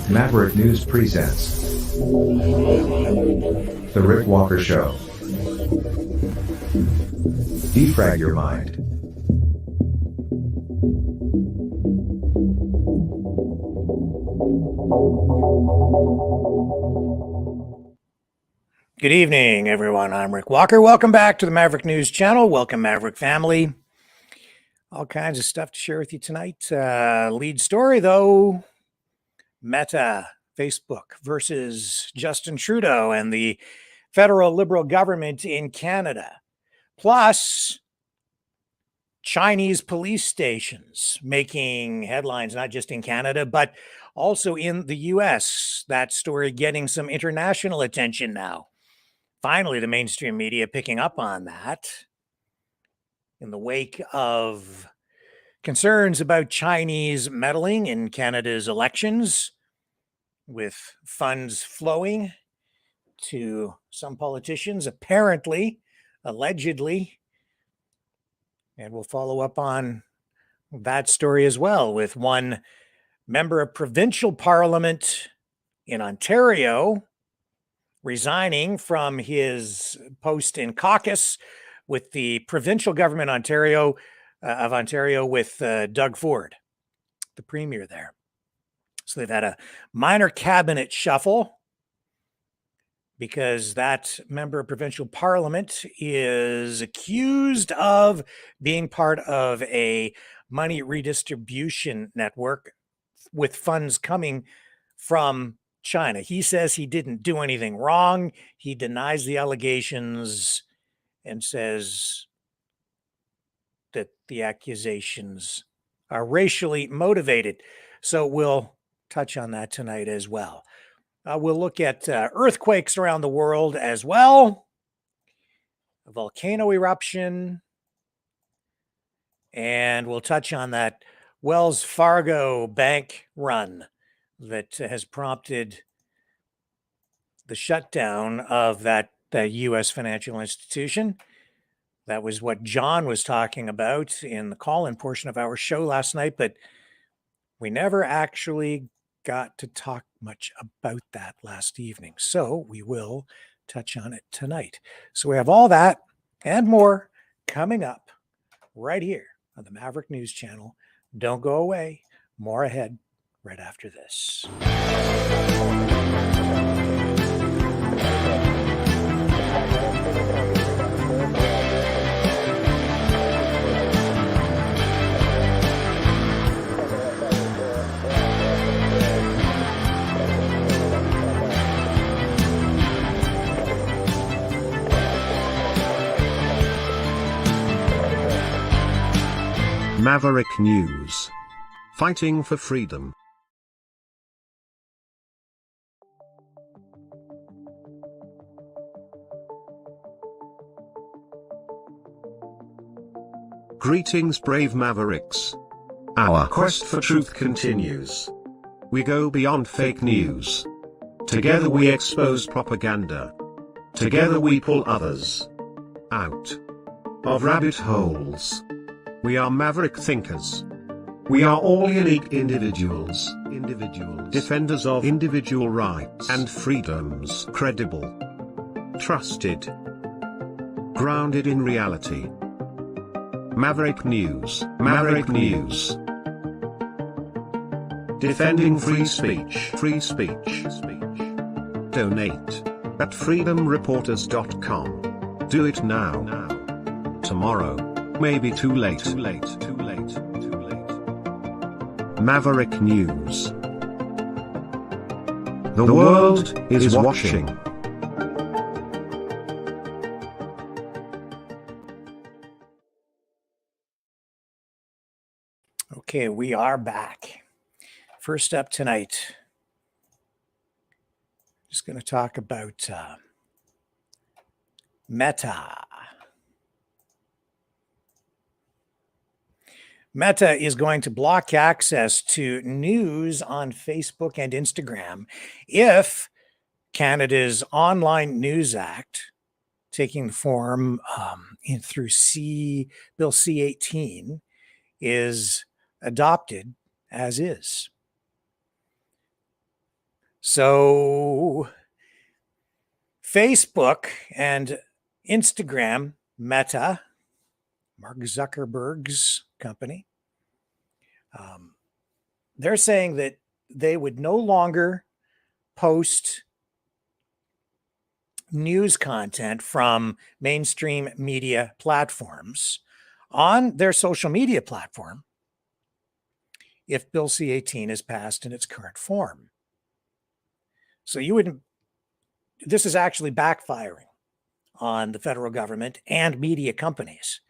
Maverick News presents The Rick Walker Show. Defrag your mind. Good evening, everyone. I'm Rick Walker. Welcome back to the Maverick News channel. Welcome, Maverick family. All kinds of stuff to share with you tonight. Lead story, though, Meta, Facebook versus Justin Trudeau and the federal Liberal government in Canada. Plus, Chinese police stations making headlines, not just in Canada, but also in the US. That story getting some international attention now. Finally, the mainstream media picking up on that in the wake of concerns about Chinese meddling in Canada's elections, with funds flowing to some politicians, apparently, allegedly. And we'll follow up on that story as well with one member of provincial parliament in Ontario resigning from his post in caucus with the provincial government of Ontario with Doug Ford, the premier there. So they've had a minor cabinet shuffle because that member of provincial parliament is accused of being part of a money redistribution network with funds coming from China. He says he didn't do anything wrong. He denies the allegations and says that the accusations are racially motivated. So we'll touch on that tonight as well. We'll look at earthquakes around the world as well, a volcano eruption, and we'll touch on that Wells Fargo bank run that has prompted the shutdown of that U.S. financial institution. That was what John was talking about in the call-in portion of our show last night, but we never actually got to talk much about that last evening. So we will touch on it tonight. So we have all that and more coming up right here on the Maverick News channel. Don't go away. More ahead right after this. Maverick News. Fighting for freedom. Greetings, brave Mavericks. Our quest for truth continues. We go beyond fake news. Together we expose propaganda. Together we pull others out of rabbit holes. We are maverick thinkers. We are all unique individuals, defenders of individual rights and freedoms, credible, trusted, grounded in reality. Maverick News, Maverick News. Defending free speech, Donate at freedomreporters.com. Do it now. Tomorrow may be too late. Maverick News. The world is watching. Okay, we are back. First up tonight, just going to talk about Meta. Meta is going to block access to news on Facebook and Instagram if Canada's Online News Act, taking form through Bill C-18, is adopted as is. So Facebook and Instagram, Meta, Mark Zuckerberg's company, they're saying that they would no longer post news content from mainstream media platforms on their social media platform if Bill C-18 is passed in its current form. So this is actually backfiring on the federal government and media companies.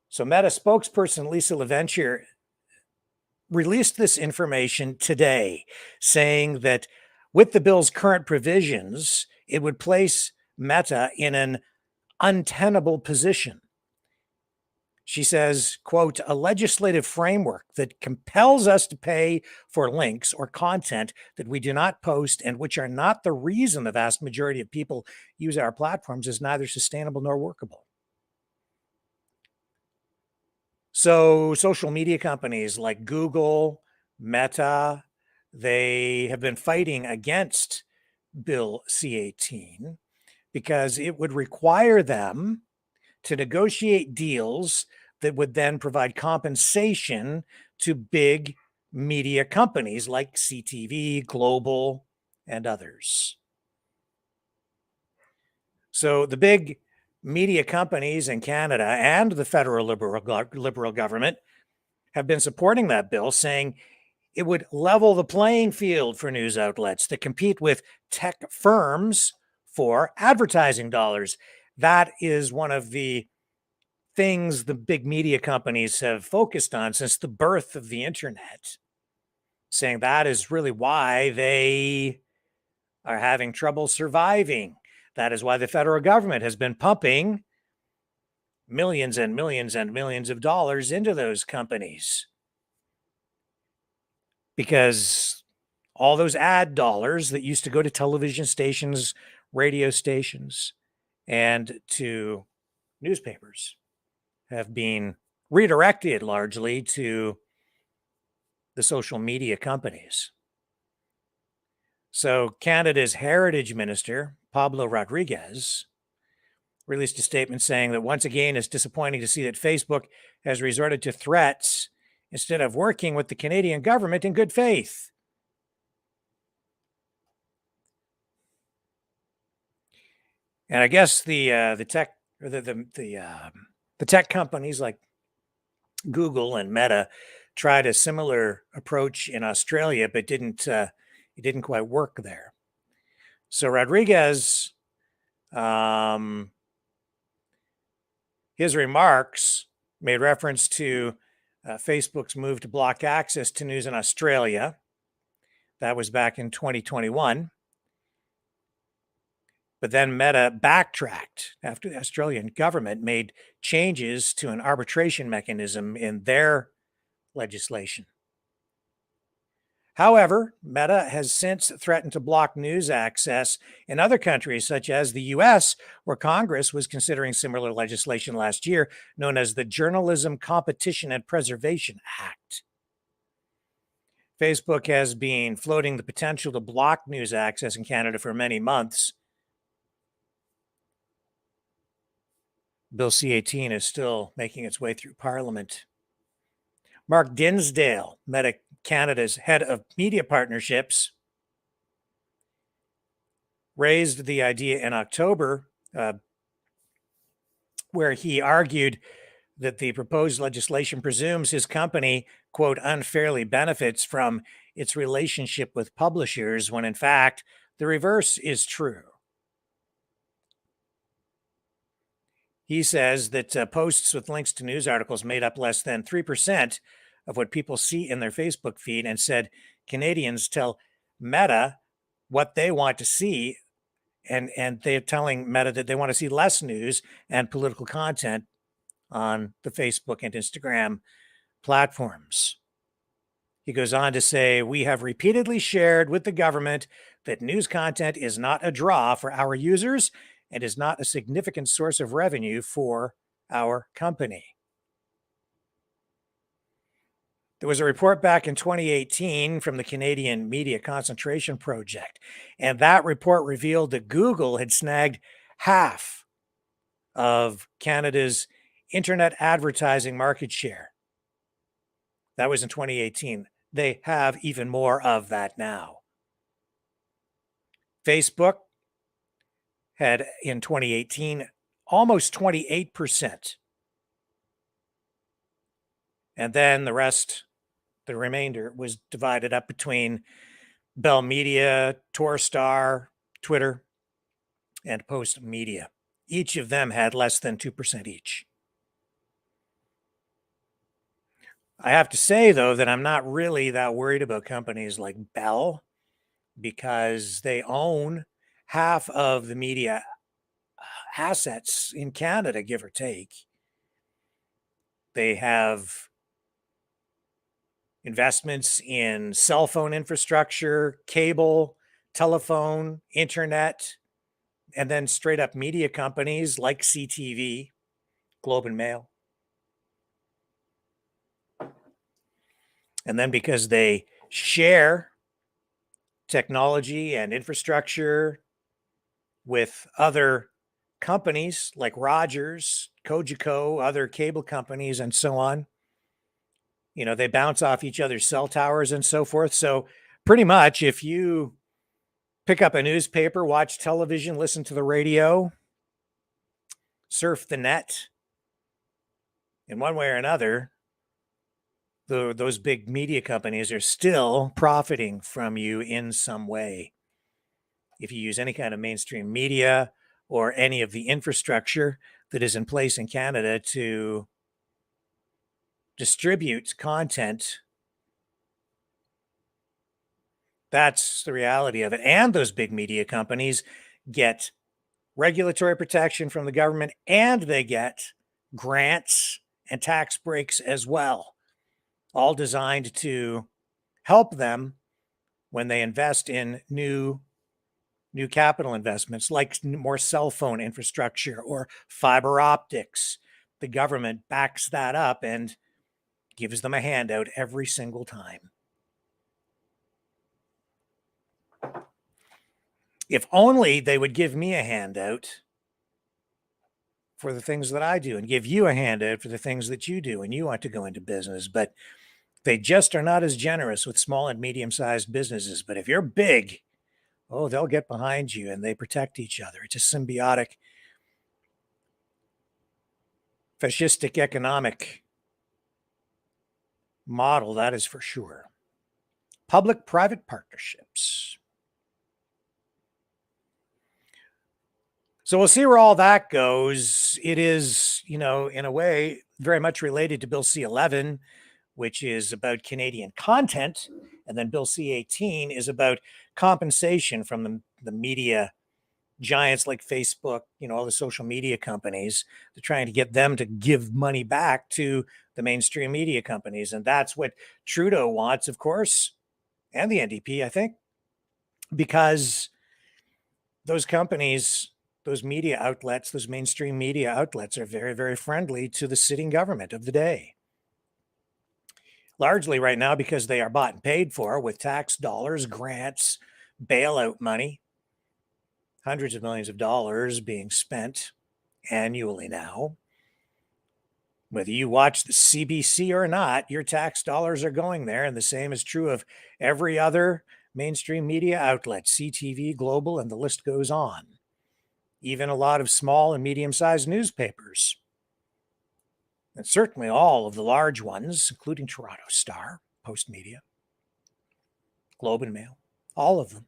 So Meta spokesperson Lisa LaVenture released this information today, saying that with the bill's current provisions, it would place Meta in an untenable position. She says, quote, a legislative framework that compels us to pay for links or content that we do not post and which are not the reason the vast majority of people use our platforms is neither sustainable nor workable. So social media companies like Google, Meta, they have been fighting against Bill C-18 because it would require them to negotiate deals that would then provide compensation to big media companies like CTV, Global, and others. So the big media companies in Canada and the federal liberal government have been supporting that bill, saying it would level the playing field for news outlets that compete with tech firms for advertising dollars. That is one of the things the big media companies have focused on since the birth of the internet, saying that is really why they are having trouble surviving. That is why the federal government has been pumping millions and millions and millions of dollars into those companies. Because all those ad dollars that used to go to television stations, radio stations, and to newspapers have been redirected largely to the social media companies. So Canada's Heritage Minister, Pablo Rodriguez, released a statement saying that once again, it's disappointing to see that Facebook has resorted to threats instead of working with the Canadian government in good faith. And I guess the tech or the tech companies like Google and Meta tried a similar approach in Australia, but it didn't quite work there. So Rodriguez, his remarks made reference to Facebook's move to block access to news in Australia. That was back in 2021. But then Meta backtracked after the Australian government made changes to an arbitration mechanism in their legislation. However, Meta has since threatened to block news access in other countries, such as the US, where Congress was considering similar legislation last year, known as the Journalism Competition and Preservation Act. Facebook has been floating the potential to block news access in Canada for many months. Bill C-18 is still making its way through Parliament. Mark Dinsdale, Meta Canada's head of media partnerships, raised the idea in October, where he argued that the proposed legislation presumes his company, quote, unfairly benefits from its relationship with publishers, when in fact, the reverse is true. He says that posts with links to news articles made up less than 3% of what people see in their Facebook feed, and said Canadians tell Meta what they want to see, and they're telling Meta that they want to see less news and political content on the Facebook and Instagram platforms. He goes on to say, we have repeatedly shared with the government that news content is not a draw for our users and is not a significant source of revenue for our company. There was a report back in 2018 from the Canadian Media Concentration Project, and that report revealed that Google had snagged half of Canada's internet advertising market share. That was in 2018. They have even more of that now. Facebook had in 2018 almost 28%. And then the remainder was divided up between Bell Media, Torstar, Twitter, and Post Media. Each of them had less than 2% each. I have to say, though, that I'm not really that worried about companies like Bell because they own half of the media assets in Canada, give or take. They have investments in cell phone infrastructure, cable, telephone, internet, and then straight up media companies like CTV, Globe and Mail. And then because they share technology and infrastructure with other companies like Rogers, Cogeco, other cable companies, and so on, they bounce off each other's cell towers and so forth. So pretty much if you pick up a newspaper, watch television, listen to the radio, surf the net, in one way or another, those big media companies are still profiting from you in some way. If you use any kind of mainstream media or any of the infrastructure that is in place in Canada to distribute content, that's the reality of it. And those big media companies get regulatory protection from the government, and they get grants and tax breaks as well, all designed to help them when they invest in new capital investments like more cell phone infrastructure or fiber optics. The government backs that up and gives them a handout every single time. If only they would give me a handout for the things that I do and give you a handout for the things that you do and you want to go into business. But they just are not as generous with small and medium-sized businesses. But if you're big, oh, they'll get behind you and they protect each other. It's a symbiotic, fascistic economic model, that is for sure. Public-private partnerships. So we'll see where all that goes. It is, in a way, very much related to Bill C-11, which is about Canadian content. And then Bill C-18 is about compensation from the media giants like Facebook, all the social media companies. They're trying to get them to give money back to the mainstream media companies. And that's what Trudeau wants, of course, and the NDP, I think, because those companies, those media outlets, those mainstream media outlets are very, very friendly to the sitting government of the day. Largely right now because they are bought and paid for with tax dollars, grants, bailout money, hundreds of millions of dollars being spent annually now. Whether you watch the CBC or not, your tax dollars are going there. And the same is true of every other mainstream media outlet, CTV, Global, and the list goes on. Even a lot of small and medium-sized newspapers. And certainly all of the large ones, including Toronto Star, Post Media, Globe and Mail, all of them.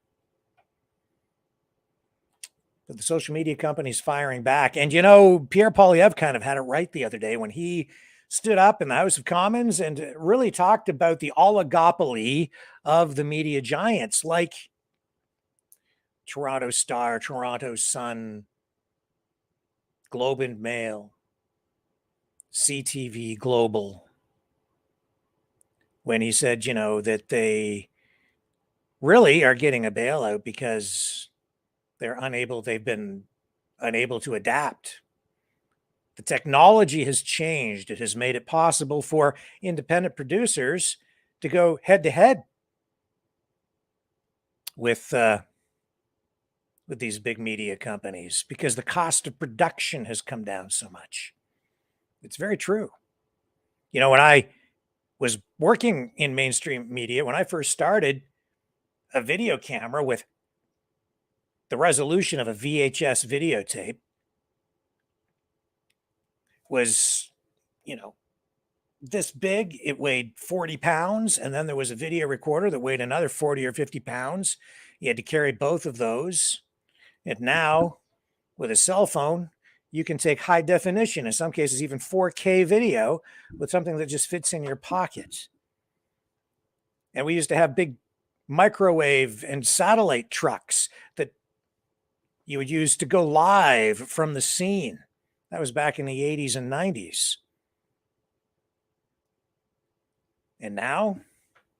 But the social media companies firing back. And, Pierre Poilievre kind of had it right the other day when he stood up in the House of Commons and really talked about the oligopoly of the media giants like Toronto Star, Toronto Sun, Globe and Mail, CTV, Global, when he said, that they really are getting a bailout because they've been unable to adapt. The technology has changed. It has made it possible for independent producers to go head to head with these big media companies because the cost of production has come down so much. It's very true. When I was working in mainstream media, when I first started, a video camera with the resolution of a VHS videotape was, this big. It weighed 40 pounds. And then there was a video recorder that weighed another 40 or 50 pounds. You had to carry both of those. And now, with a cell phone, you can take high definition, in some cases, even 4K video with something that just fits in your pocket. And we used to have big microwave and satellite trucks that you would use to go live from the scene. That was back in the 80s and 90s. And now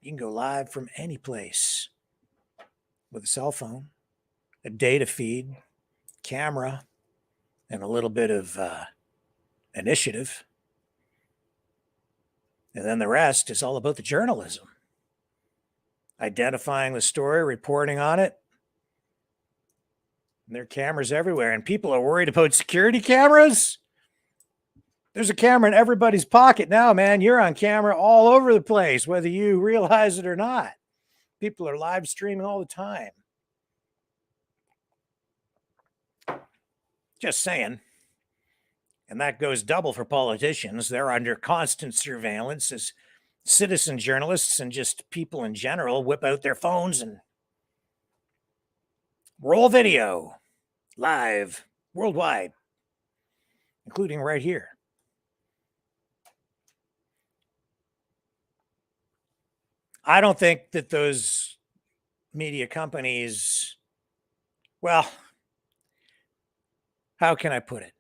you can go live from any place with a cell phone, a data feed, camera, and a little bit of initiative. And then the rest is all about the journalism. Identifying the story, reporting on it. And there are cameras everywhere. And people are worried about security cameras. There's a camera in everybody's pocket now, man. You're on camera all over the place, whether you realize it or not. People are live streaming all the time. Just saying. And that goes double for politicians. They're under constant surveillance as citizen journalists and just people in general whip out their phones and roll video live worldwide, including right here. I don't think that those media companies, well, how can I put it?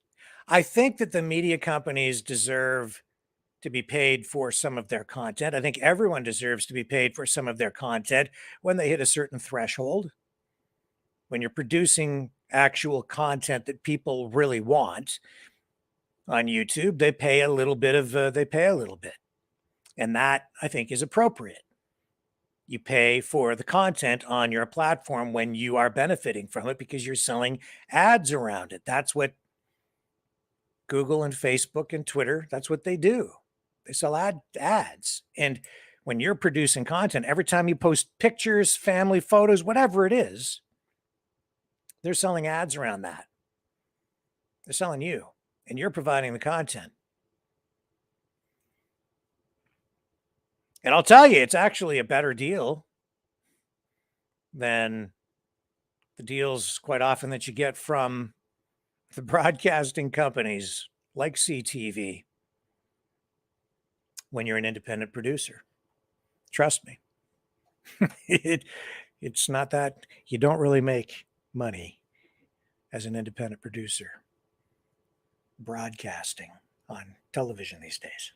I think that the media companies deserve to be paid for some of their content. I think everyone deserves to be paid for some of their content when they hit a certain threshold. When you're producing actual content that people really want on YouTube, they pay a little bit. And that, I think, is appropriate. You pay for the content on your platform when you are benefiting from it because you're selling ads around it. That's what Google and Facebook and Twitter, that's what they do. They sell ads. And when you're producing content, every time you post pictures, family photos, whatever it is, they're selling ads around that. They're selling you, and you're providing the content. And I'll tell you, it's actually a better deal than the deals quite often that you get from the broadcasting companies like CTV when you're an independent producer. Trust me. It's not that you don't really make money as an independent producer broadcasting on television these days.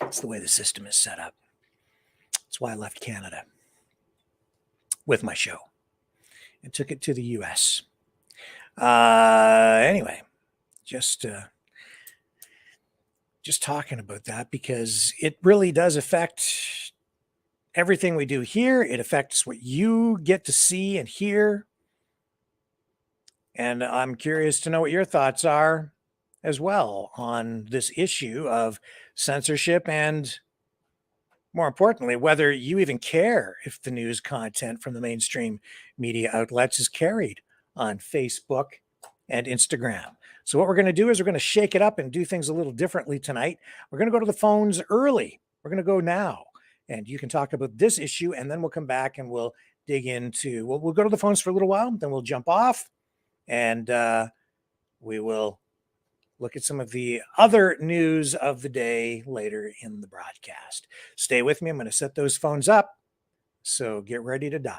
It's the way the system is set up. That's why I left Canada with my show and took it to the US. Anyway, just talking about that because it really does affect everything we do here. It affects what you get to see and hear. And I'm curious to know what your thoughts are as well on this issue of censorship and, more importantly, whether you even care if the news content from the mainstream media outlets is carried on Facebook and Instagram. So what we're going to do is we're going to shake it up and do things a little differently tonight. We're going to go to the phones early. We're going to go now. And you can talk about this issue, and then we'll come back and we'll dig into, we'll go to the phones for a little while, then we'll jump off, and we will look at some of the other news of the day later in the broadcast. Stay with me. I'm going to set those phones up, so get ready to dial.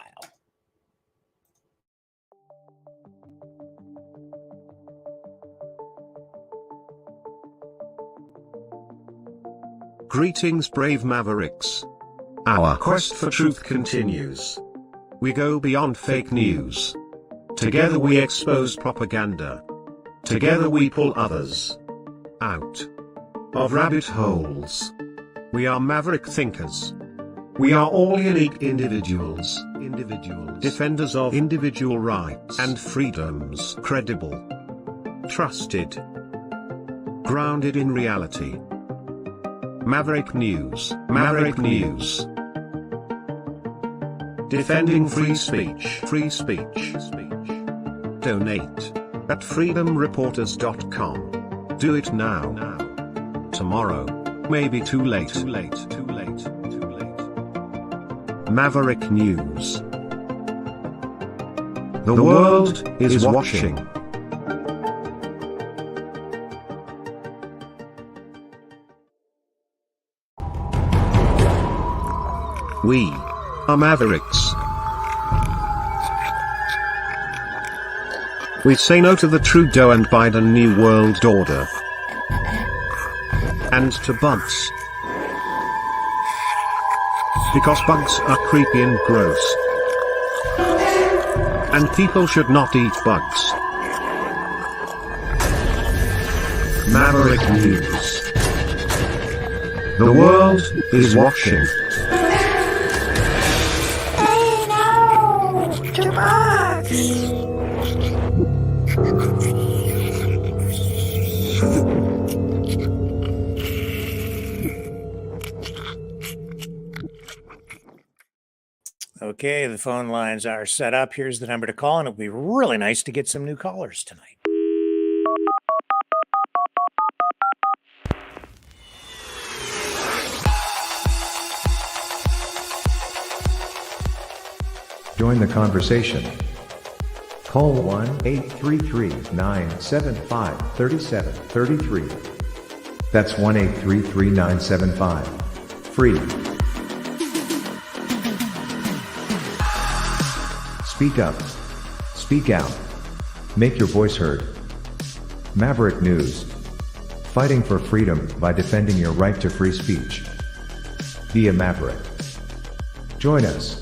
Greetings, brave Mavericks. Our quest for truth continues. We go beyond fake news. Together we expose propaganda. Together we pull others out of rabbit holes. We are maverick thinkers. We are all unique individuals, defenders of individual rights and freedoms, credible, trusted, grounded in reality. Maverick News, Maverick News. Defending free speech, free speech. Donate at freedomreporters.com. Do it now. Tomorrow may be too late. Maverick News. The world is watching. We are Mavericks. We say no to the Trudeau and Biden New World Order. And to bugs. Because bugs are creepy and gross. And people should not eat bugs. Maverick News. The world is watching. Hey, no! To bugs! Okay, the phone lines are set up. Here's the number to call, and it'll be really nice to get some new callers tonight. Join the conversation. Call 1-833-975-3733. That's 1-833-975-FREE. Speak up. Speak out. Make your voice heard. Maverick News. Fighting for freedom by defending your right to free speech. Be a Maverick. Join us.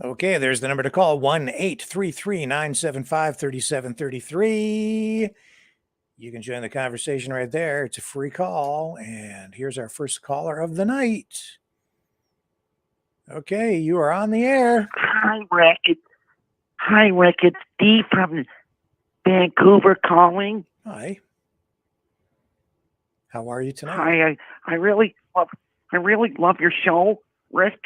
Okay, there's the number to call, 1-833-975-3733. You can join the conversation right there. It's a free call. And here's our first caller of the night. Okay, you are on the air. Hi, Rick. It's Dee from Vancouver calling. Hi. How are you tonight? Hi, I really love your show, Rick.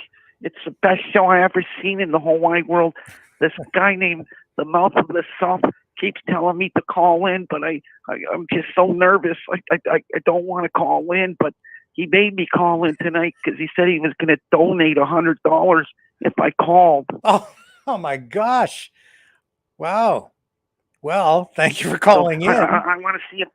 It's the best show I ever seen in the whole wide world. This guy named the Mouth of the South keeps telling me to call in, but I'm just so nervous. I don't want to call in, but he made me call in tonight because he said he was going to donate $100 if I called. Oh my gosh. Wow. Well, thank you for calling in. I want to see if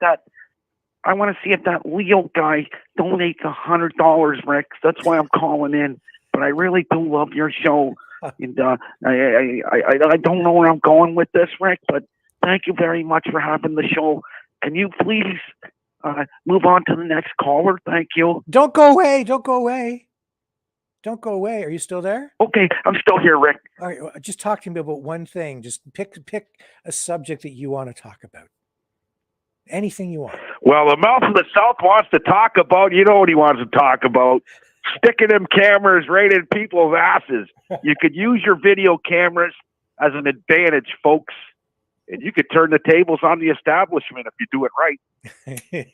that Leo guy donates $100, Rick. That's why I'm calling in. But I really do love your show, and I don't know where I'm going with this, Rick. But thank you very much for having the show. Can you please move on to the next caller? Thank you. Don't go away. Don't go away. Don't go away. Are you still there? Okay, I'm still here, Rick. All right. Just talk to me about one thing. Just pick a subject that you want to talk about. Anything you want. Well, the Mouth of the South wants to talk about, you know what he wants to talk about. Sticking them cameras right in people's asses. You could use your video cameras as an advantage, folks. And you could turn the tables on the establishment if you do it right. And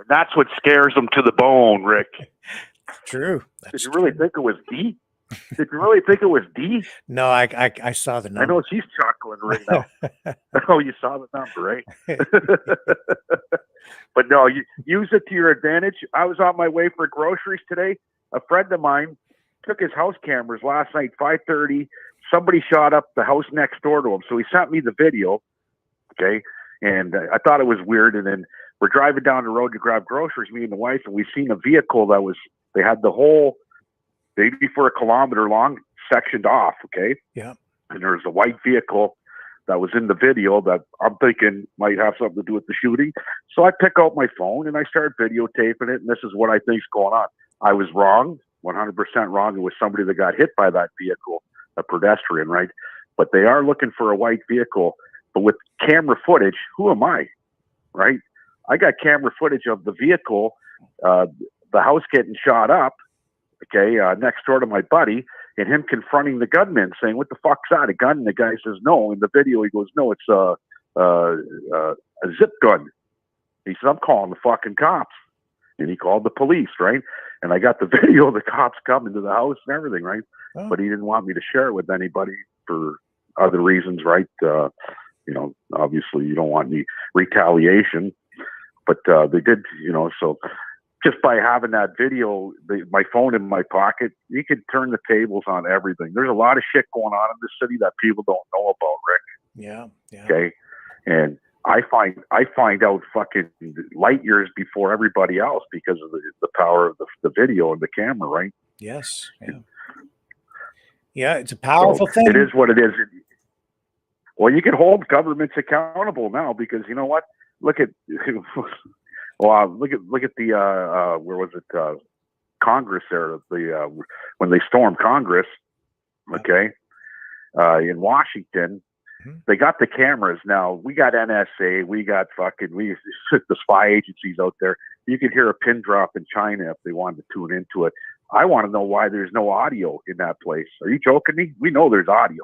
that's what scares them to the bone, Rick. True. Did you really think it was D? Did you really think it was D? No, I saw the number. I know she's chuckling right now. Oh, you saw the number, right? But no, you use it to your advantage. I was on my way for groceries today. A friend of mine took his house cameras last night, 5:30, somebody shot up the house next door to him. So he sent me the video. Okay. And I thought it was weird. And then we're driving down the road to grab groceries, me and the wife, and we seen a vehicle that was, they had the whole, maybe for a kilometer long, sectioned off. Okay. Yeah. And there was a white vehicle that was in the video that I'm thinking might have something to do with the shooting. So I pick out my phone and I start videotaping it. And this is what I think's going on. I was wrong, 100% wrong. It was somebody that got hit by that vehicle, a pedestrian, right? But they are looking for a white vehicle. But with camera footage, who am I, right? I got camera footage of the vehicle, the house getting shot up, okay, next door to my buddy, and him confronting the gunman, saying, "What the fuck's that? A gun?" And the guy says, "No." In the video, he goes, "No, it's a zip gun." He said, "I'm calling the fucking cops," and he called the police, right? And I got the video of the cops coming to the house and everything, right? Oh. But he didn't want me to share it with anybody for other reasons, right? You know, obviously you don't want any retaliation, but they did, you know, so just by having that video, my phone in my pocket, you could turn the tables on everything. There's a lot of shit going on in this city that people don't know about, Rick. Yeah. Yeah. Okay. And I find out fucking light years before everybody else because of the power of the video and the camera, right? Yes. Yeah. Yeah. It's a powerful thing. It is what it is. Well, you can hold governments accountable now because you know what? Look at, well, look at the where was it? Congress there. The when they stormed Congress, okay, in Washington, they got the cameras. Now we got NSA, we got the spy agencies out there. You could hear a pin drop in China if they wanted to tune into it. I want to know why there's no audio in that place. Are you joking me? We know there's audio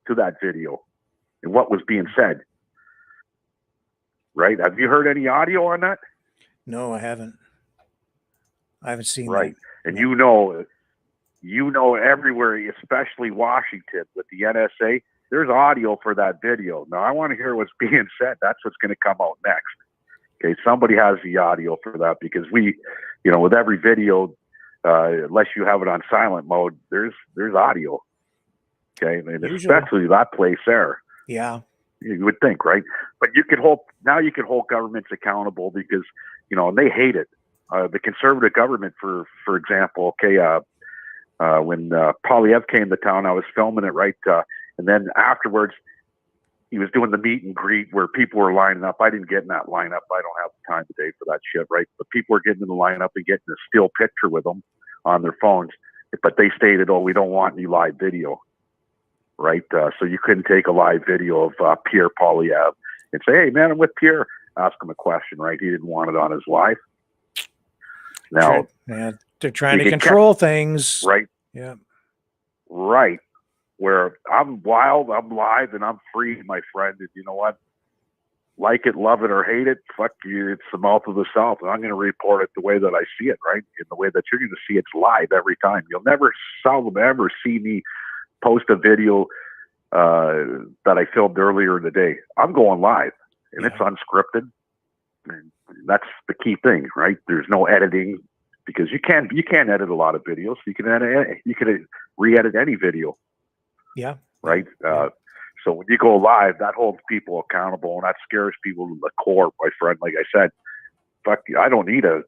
to that video and what was being said. Right? Have you heard any audio on that? No, I haven't. I haven't seen right. that. And you know everywhere, especially Washington with the NSA, there's audio for that video. Now I want to hear what's being said. That's what's going to come out next. Okay, somebody has the audio for that because we, you know, with every video, unless you have it on silent mode, there's audio. Okay, and especially that place there. Yeah. You would think, right? But you could hold governments accountable because, you know, and they hate it. The conservative government, for example, okay, when Polyev came to town, I was filming it, right? And then afterwards, he was doing the meet and greet where people were lining up. I didn't get in that lineup. I don't have the time today for that shit, right? But people were getting in the lineup and getting a still picture with them on their phones. But they stated, "Oh, we don't want any live video." Right, so you couldn't take a live video of Pierre Polyev and say, "Hey, man, I'm with Pierre." Ask him a question, right? He didn't want it on his live. Now, yeah, they're trying to control things, right? Yeah, right. Where I'm wild, I'm live, and I'm free, my friend. And you know what? Like it, love it, or hate it, fuck you. It's the mouth of the South, and I'm going to report it the way that I see it, right? In the way that you're going to see it's live every time. You'll never seldom ever see me post a video that I filmed earlier in the day. I'm going live, and it's unscripted. And that's the key thing, right? There's no editing because you can't edit a lot of videos. You can re-edit any video. Yeah. Right. So when you go live, that holds people accountable, and that scares people to the core, my friend. Like I said, fuck, I don't need a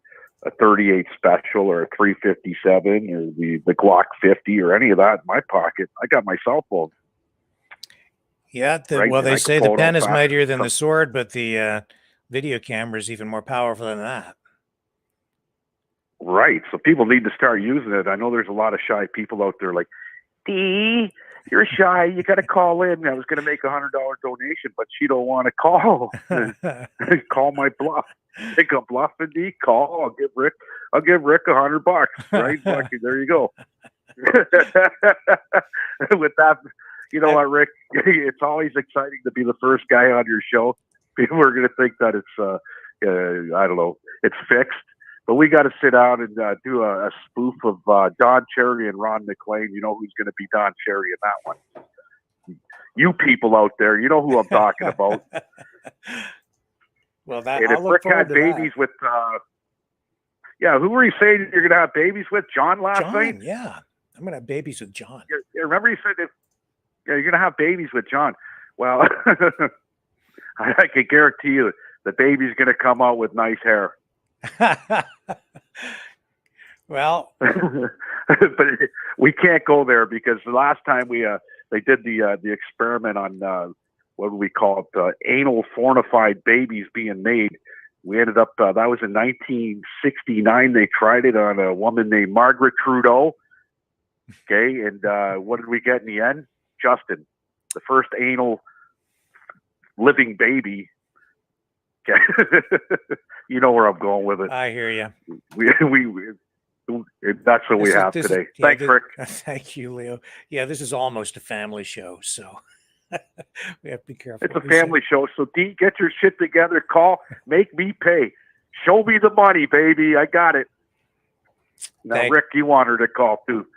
38 special or a 357 or the Glock 50 or any of that in my pocket. I got my cell phone. Yeah. Right? Well, they say the pen is fast. mightier than the sword, but the video camera is even more powerful than that. Right. So people need to start using it. I know there's a lot of shy people out there like, "D, you're shy. You got to call in." I was going to make $100 donation, but she don't want to call. Call my bluff. Take a bluff and D. Call. I'll give Rick $100. Right? There you go. With that, you know what, Rick? It's always exciting to be the first guy on your show. People are going to think that it's, I don't know, it's fixed. But we got to sit down and do a spoof of Don Cherry and Ron McLean. You know who's going to be Don Cherry in that one. You people out there, you know who I'm talking about. Well, and if Rick had babies with, who were you saying you're going to have babies with? John last night? Yeah. I'm going to have babies with John. You remember you said Yeah, you're gonna have babies with John. Well, I can guarantee you the baby's gonna come out with nice hair. Well, But we can't go there because the last time they did the experiment on what do we call it, anal fornified babies being made. We ended up that was in 1969. They tried it on a woman named Margaret Trudeau. Okay, and what did we get in the end? Justin, the first anal living baby. Okay. You know where I'm going with it. I hear you. That's what we have today. Thanks, Rick. Thank you, Leo. Yeah, this is almost a family show, so we have to be careful. It's a family show, so Dee, get your shit together. Call, make me pay. Show me the money, baby. I got it. Now, Rick, you want her to call too.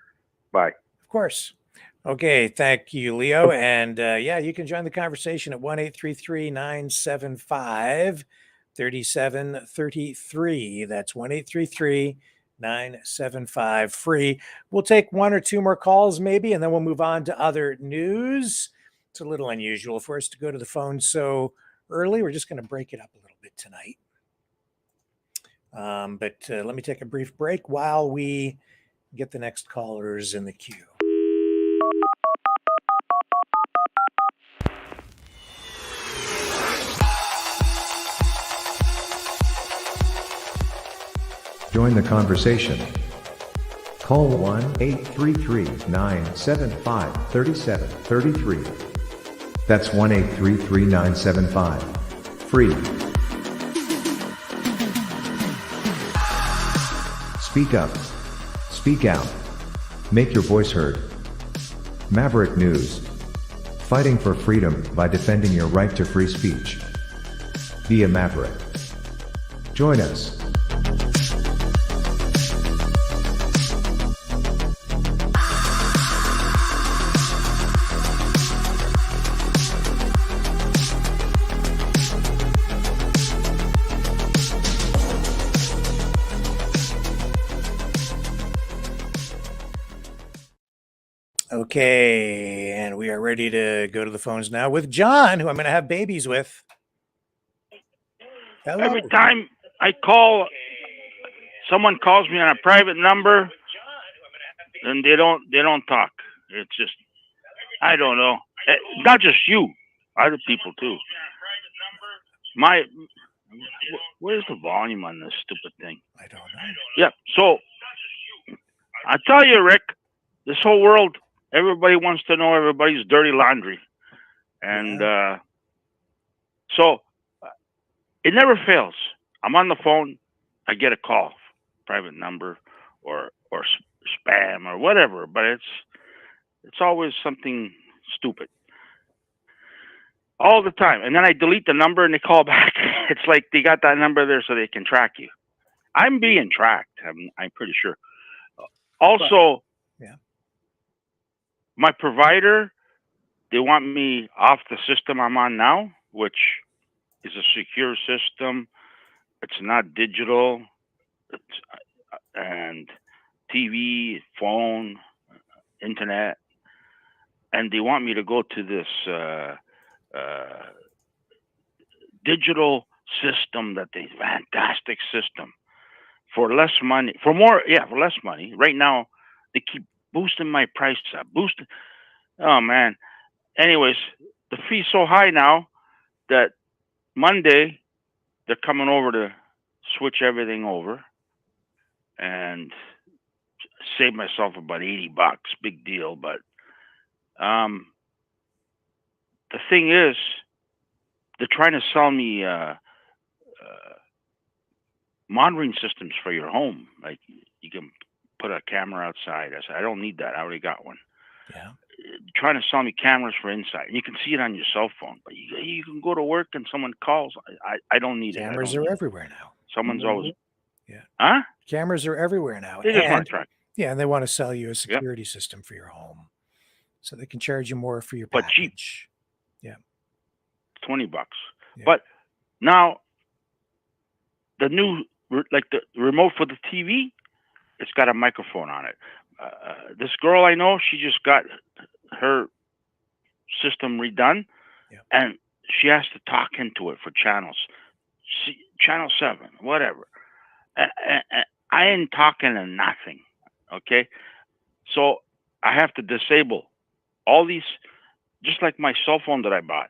Bye. Of course. Okay, thank you, Leo. And yeah, you can join the conversation at 1-833-975-3733. That's 1-833-975-FREE. We'll take one or two more calls maybe, and then we'll move on to other news. It's a little unusual for us to go to the phone so early. We're just going to break it up a little bit tonight. But let me take a brief break while we get the next callers in the queue. Join the conversation. Call 1-833-975-3733. That's 1-833-975-FREE. Speak up. Speak out. Make your voice heard. Maverick News. Fighting for freedom by defending your right to free speech. Be a Maverick. Join us. Okay, and we are ready to go to the phones now with John, who I'm going to have babies with. Hello. Every time I call, someone calls me on a private number, and they don't talk. It's just, I don't know. Not just you, other people too. Where's the volume on this stupid thing? I don't know. Yeah, so I tell you, Rick, this whole world, everybody wants to know everybody's dirty laundry. And so it never fails. I'm on the phone, I get a call, private number or spam or whatever, but it's always something stupid. All the time. And then I delete the number and they call back. It's like they got that number there so they can track you. I'm being tracked, I'm pretty sure. Also, my provider, they want me off the system I'm on now, which is a secure system. It's not digital. And TV, phone, internet. And they want me to go to this digital system that they fantastic system for less money, for less money. Right now, they keep boosting my price up. Oh man. Anyways, the fee's so high now that Monday they're coming over to switch everything over and save myself about $80. Big deal, but the thing is, they're trying to sell me monitoring systems for your home. Like you can put a camera outside. I said, I don't need that. I already got one. Yeah. Trying to sell me cameras for inside. And you can see it on your cell phone. But you can go to work and someone calls. I don't need Cameras it. are everywhere now. Someone's always... Yeah. Huh? Cameras are everywhere now. They just want to track. Yeah, and they want to sell you a security system for your home. So they can charge you more for your package. But cheap. Yeah. $20. Yeah. But now, the new, like the remote for the TV, it's got a microphone on it. This girl I know, she just got her system redone, Yeah. and she has to talk into it for channels, channel 7, whatever. I ain't talking to nothing. Okay, so I have to disable all these, just like my cell phone that I bought.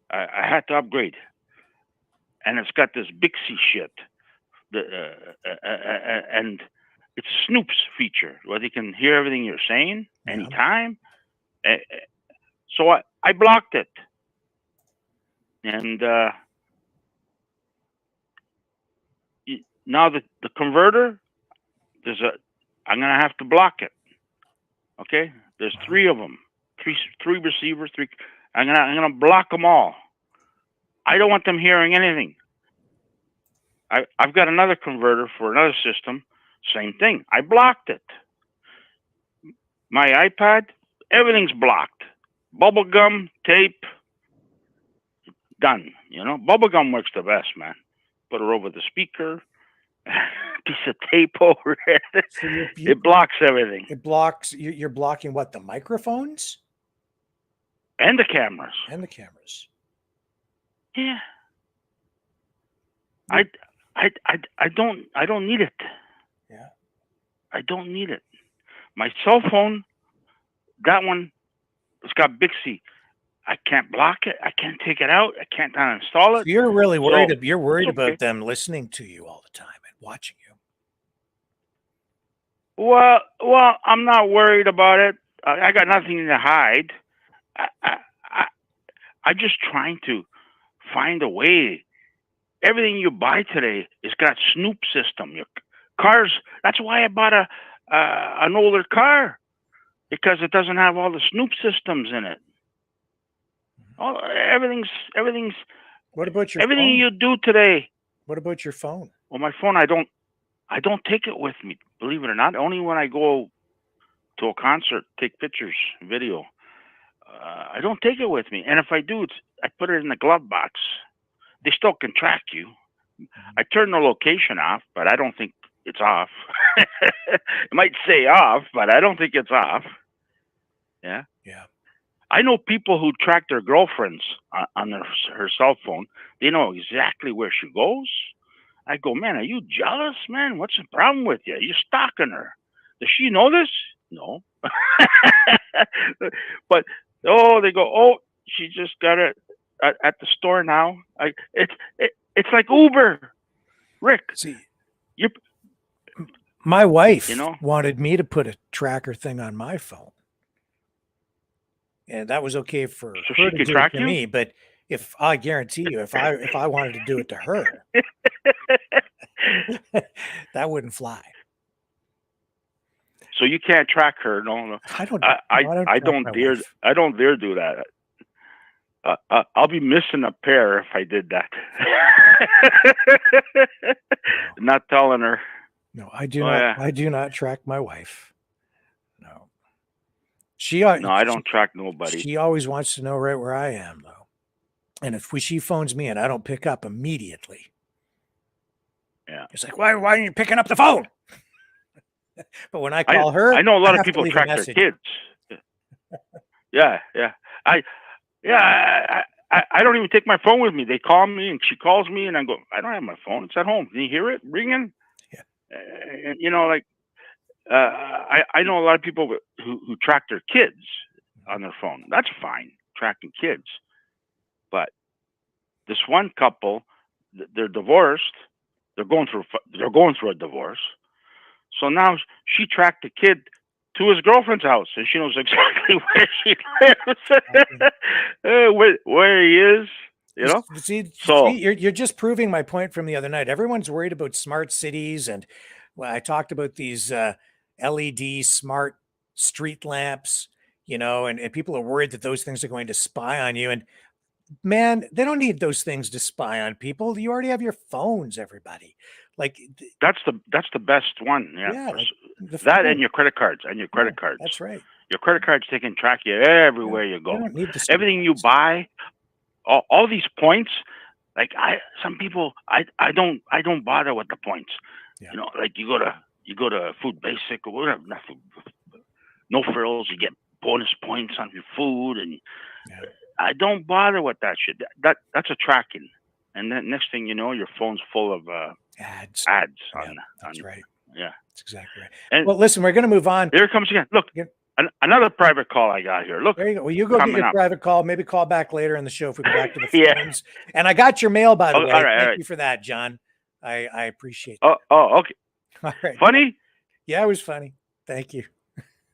I had to upgrade, and it's got this Bixby shit, and it's a Snoops feature where they can hear everything you're saying anytime. So I blocked it, and now the converter, I'm gonna have to block it. Okay, there's 3 of them, three receivers, 3. I'm gonna block them all. I don't want them hearing anything. I've got another converter for another system, same thing. I blocked it. My iPad, everything's blocked. Bubblegum, tape, done. You know, bubblegum works the best, man. Put it over the speaker, piece of tape over it. So It blocks everything. It blocks. You're blocking what? The microphones And the cameras. and the cameras. Yeah. I don't need it. Yeah. I don't need it. My cell phone, that one, it's got Bixby. I can't block it. I can't take it out. I can't uninstall it. So you're really worried. So, You're worried it's okay. about them listening to you all the time and watching you. Well, I'm not worried about it. I got nothing to hide. I'm just trying to find a way. Everything you buy today has got Snoop system. Your cars. That's why I bought an older car, because it doesn't have all the Snoop systems in it. Everything's. What about your everything phone? you do today? What about your phone? Well, my phone, I don't take it with me. Believe it or not, only when I go to a concert, take pictures, video. I don't take it with me, and if I do, I put it in the glove box. They still can track you. I turn the location off, but I don't think it's off. It might say off, but I don't think it's off. Yeah. Yeah. I know people who track their girlfriends on her cell phone. They know exactly where she goes. I go, man, are you jealous, man? What's the problem with you? You're stalking her. Does she know this? No. But, they go, she just got it at the store now. It's like Uber. Rick. See, my wife wanted me to put a tracker thing on my phone. And that was okay for So her she to could do track it to you? me, but if I guarantee you, if I wanted to do it to her, that wouldn't fly. So you can't track her. No. I don't. I don't dare. I don't dare do that. I'll be missing a pair if I did that. Not telling her. No, I do not. Yeah. I do not track my wife. No. No, I don't track nobody. She always wants to know right where I am, though. And if she phones me and I don't pick up immediately, it's like, why aren't you picking up the phone? But when I call her, I know a lot I of have to people leave a track their message. kids. Yeah. I don't even take my phone with me. They call me and she calls me and I go, I don't have my phone. It's at home. Can you hear it ringing? Yeah. And I know a lot of people who track their kids on their phone. That's fine, tracking kids. But this one couple, they're divorced. They're going through a divorce. So now she tracked the kid to his girlfriend's house, and she knows exactly where she lives, where he is. You know. See, so you're just proving my point from the other night. Everyone's worried about smart cities, and I talked about these LED smart street lamps, and people are worried that those things are going to spy on you. And man, they don't need those things to spy on people. You already have your phones, everybody. Like that's the best one. Yeah. Like that and your credit cards cards. That's right. Your credit cards taking track of you everywhere you go. Everything you buy, all these points. Like some people, I don't bother with the points. Yeah. Like you go to Food Basic or whatever, no frills. You get bonus points on your food, and I don't bother with that shit. That's a tracking, and then next thing you know, your phone's full of Ads. That's right. Yeah, that's exactly right. And well, listen, we're going to move on. Here it comes again. Look, another private call I got here. Look, there you go. Well, you go get your private call. Maybe call back later in the show if we go back to the phones. And I got your mail, by the way. Thank you for that, John. I appreciate it. Oh, okay. All right. Funny? Yeah, it was funny. Thank you.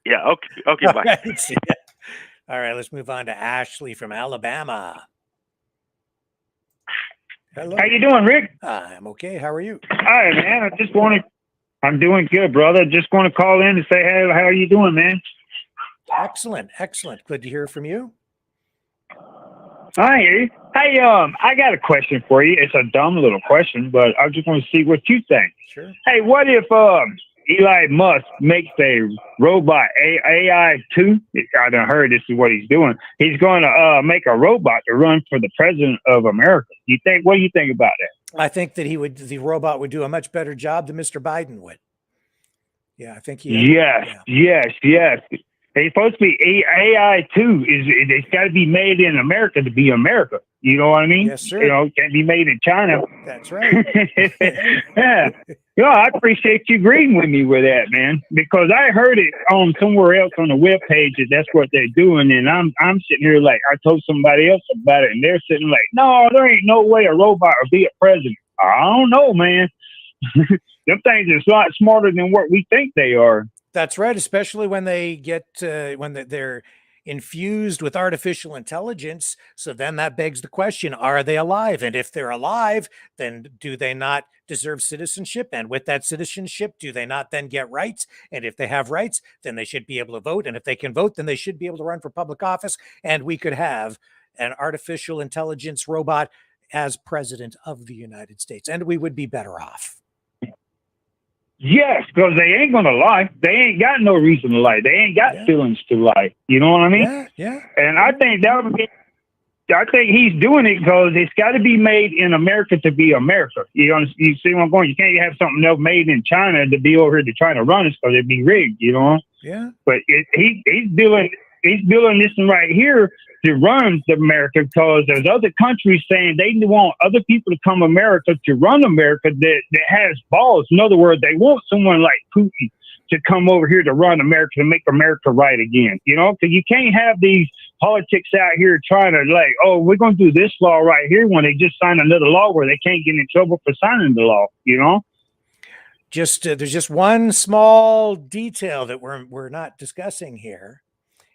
Yeah, okay, bye. Right, see ya. All right, let's move on to Ashley from Alabama. Hello. How you doing, Rick? I'm okay. How are you? Hi, man. I'm doing good, brother. Just want to call in and say, hey, how are you doing, man? Excellent. Good to hear from you. I hear you. Hey, I got a question for you. It's a dumb little question, but I just want to see what you think. Sure. Hey, what if Elon Musk makes a robot AI2? I done heard this is what he's doing. He's going to make a robot to run for the president of America. What do you think about that? I think that the robot would do a much better job than Mr. Biden would. Yeah, I think Yes. It's supposed to be AI2. It's got to be made in America to be America. You know what I mean? Yes, sir. You know, it can't be made in China. That's right. Yeah. I appreciate you agreeing with me with that, man, because I heard it on somewhere else on the web page that that's what they're doing. And I'm sitting here like, I told somebody else about it and they're sitting like, no, there ain't no way a robot will be a president. I don't know, man. Them things are a lot smarter than what we think they are. That's right, especially when they get they're infused with artificial intelligence. So then that begs the question, are they alive? And if they're alive, then do they not deserve citizenship? And with that citizenship, do they not then get rights? And if they have rights, then they should be able to vote. And if they can vote, then they should be able to run for public office. And we could have an artificial intelligence robot as president of the United States. And we would be better off. Yes, because they ain't going to lie. They ain't got no reason to lie. They ain't got feelings to lie. You know what I mean? Yeah. And I think I think he's doing it because it's got to be made in America to be America. You see where I'm going? You can't have something else made in China to be over here to try to run us because it'd be rigged, you know? Yeah. But he's building this one right here to run America because there's other countries saying they want other people to come America to run America that has balls. In other words, they want someone like Putin to come over here to run America, to make America right again. You know, because you can't have these politics out here trying to like, oh, we're going to do this law right here when they just signed another law where they can't get in trouble for signing the law, you know? There's just one small detail that we're not discussing here.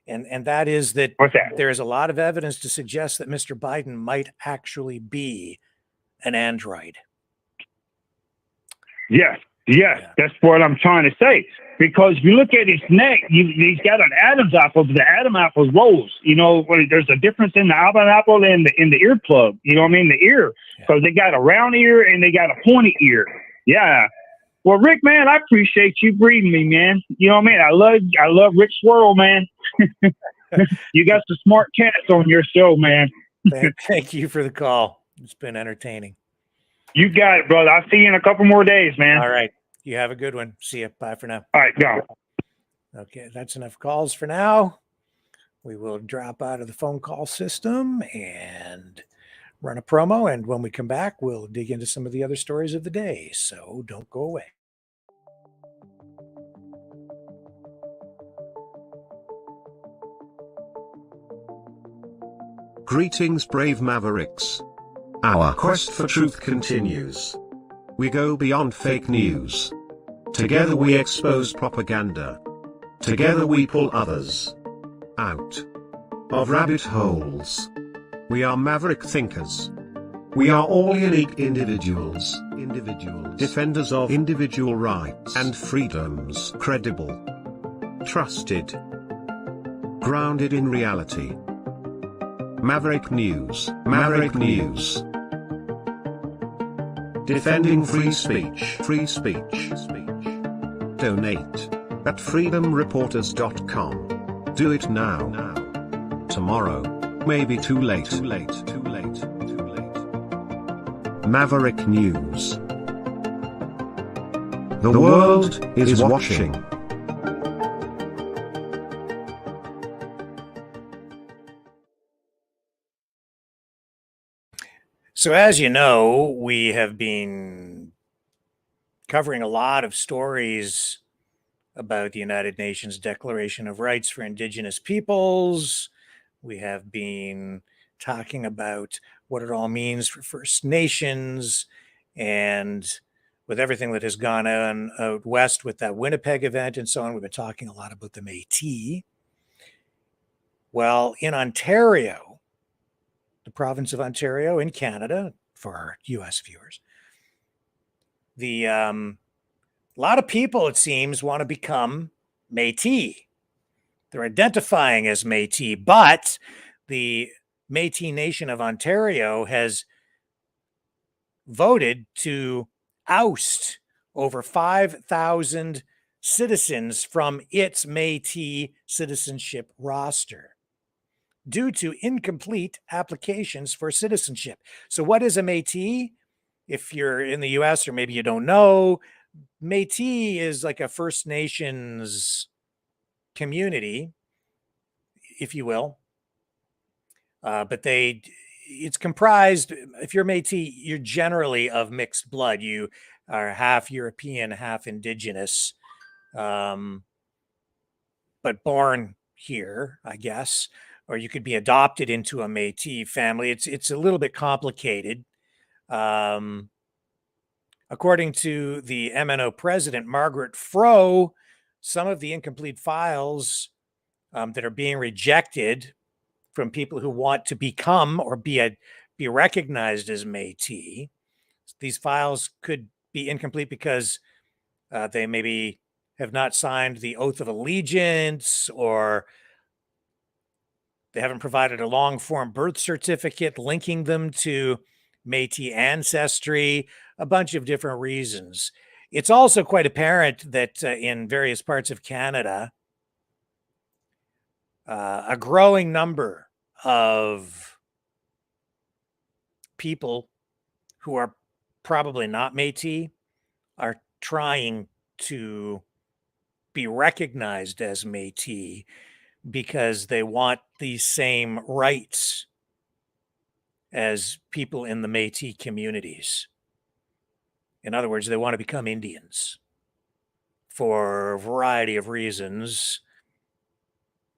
And that is that there is a lot of evidence to suggest that Mr. Biden might actually be an android. Yes, that's what I'm trying to say. Because if you look at his neck, he's got an Adam's apple, but the Adam apple rolls. You know, there's a difference in the Adam apple and in the earplug. You know what I mean? The ear. Because they got a round ear and they got a pointy ear. Yeah. Well, Rick, man, I appreciate you breeding me, man. You know what I mean? I love Rick Swirl, man. You got some smart cats on your show, man. Thank you for the call. It's been entertaining. You got it, brother. I'll see you in a couple more days, man. All right. You have a good one. See you. Bye for now. All right, go. Okay, that's enough calls for now. We will drop out of the phone call system and run a promo. And when we come back, we'll dig into some of the other stories of the day. So don't go away. Greetings, brave Mavericks. Our quest for truth continues. We go beyond fake news. Together we expose propaganda. Together we pull others out of rabbit holes. We are maverick thinkers. We are all unique individuals. Defenders of individual rights and freedoms. Credible. Trusted. Grounded in reality. Maverick News. Defending free speech. Donate at freedomreporters.com. Do it now. Tomorrow may be too late. Maverick News. The world is watching. So as you know, we have been covering a lot of stories about the United Nations Declaration of Rights for Indigenous Peoples. We have been talking about what it all means for First Nations, and with everything that has gone on out west with that Winnipeg event and so on, we've been talking a lot about the Métis. Well, in Ontario, the province of Ontario in Canada, for our US viewers, a lot of people, it seems, want to become Métis. They're identifying as Métis, but the Métis Nation of Ontario has voted to oust over 5,000 citizens from its Métis citizenship roster due to incomplete applications for citizenship. So what is a Métis? If you're in the US or maybe you don't know, Métis is like a First Nations community, if you will. But it's comprised, if you're Métis, you're generally of mixed blood. You are half European, half Indigenous, but born here, I guess, or you could be adopted into a Métis family. It's a little bit complicated. According to the MNO president, Margaret Froh, some of the incomplete files that are being rejected from people who want to become or be recognized as Métis. These files could be incomplete because they maybe have not signed the oath of allegiance, or they haven't provided a long-form birth certificate linking them to Métis ancestry, a bunch of different reasons. It's also quite apparent that in various parts of Canada, a growing number of people who are probably not Métis are trying to be recognized as Métis because they want the same rights as people in the Métis communities. In other words, they want to become Indians for a variety of reasons,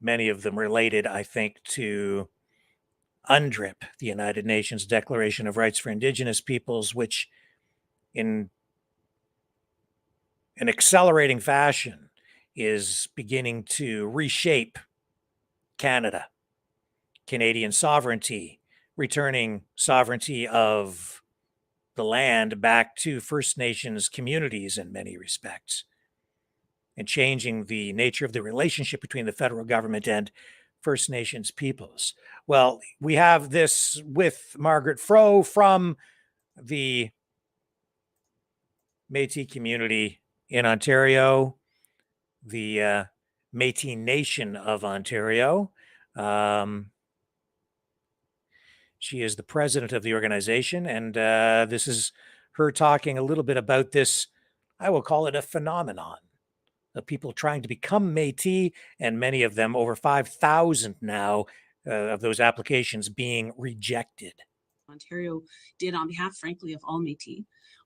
many of them related, I think, to UNDRIP, the United Nations Declaration of Rights for Indigenous Peoples, which in an accelerating fashion is beginning to reshape Canada, Canadian sovereignty, returning sovereignty of the land back to First Nations communities in many respects, and changing the nature of the relationship between the federal government and First Nations peoples. Well, we have this with Margaret Froh from the Métis community in Ontario, the Métis Nation of Ontario. She is the president of the organization, and this is her talking a little bit about this, I will call it a phenomenon of people trying to become Métis, and many of them, over 5,000 now, of those applications being rejected. Ontario did on behalf, frankly, of all Métis,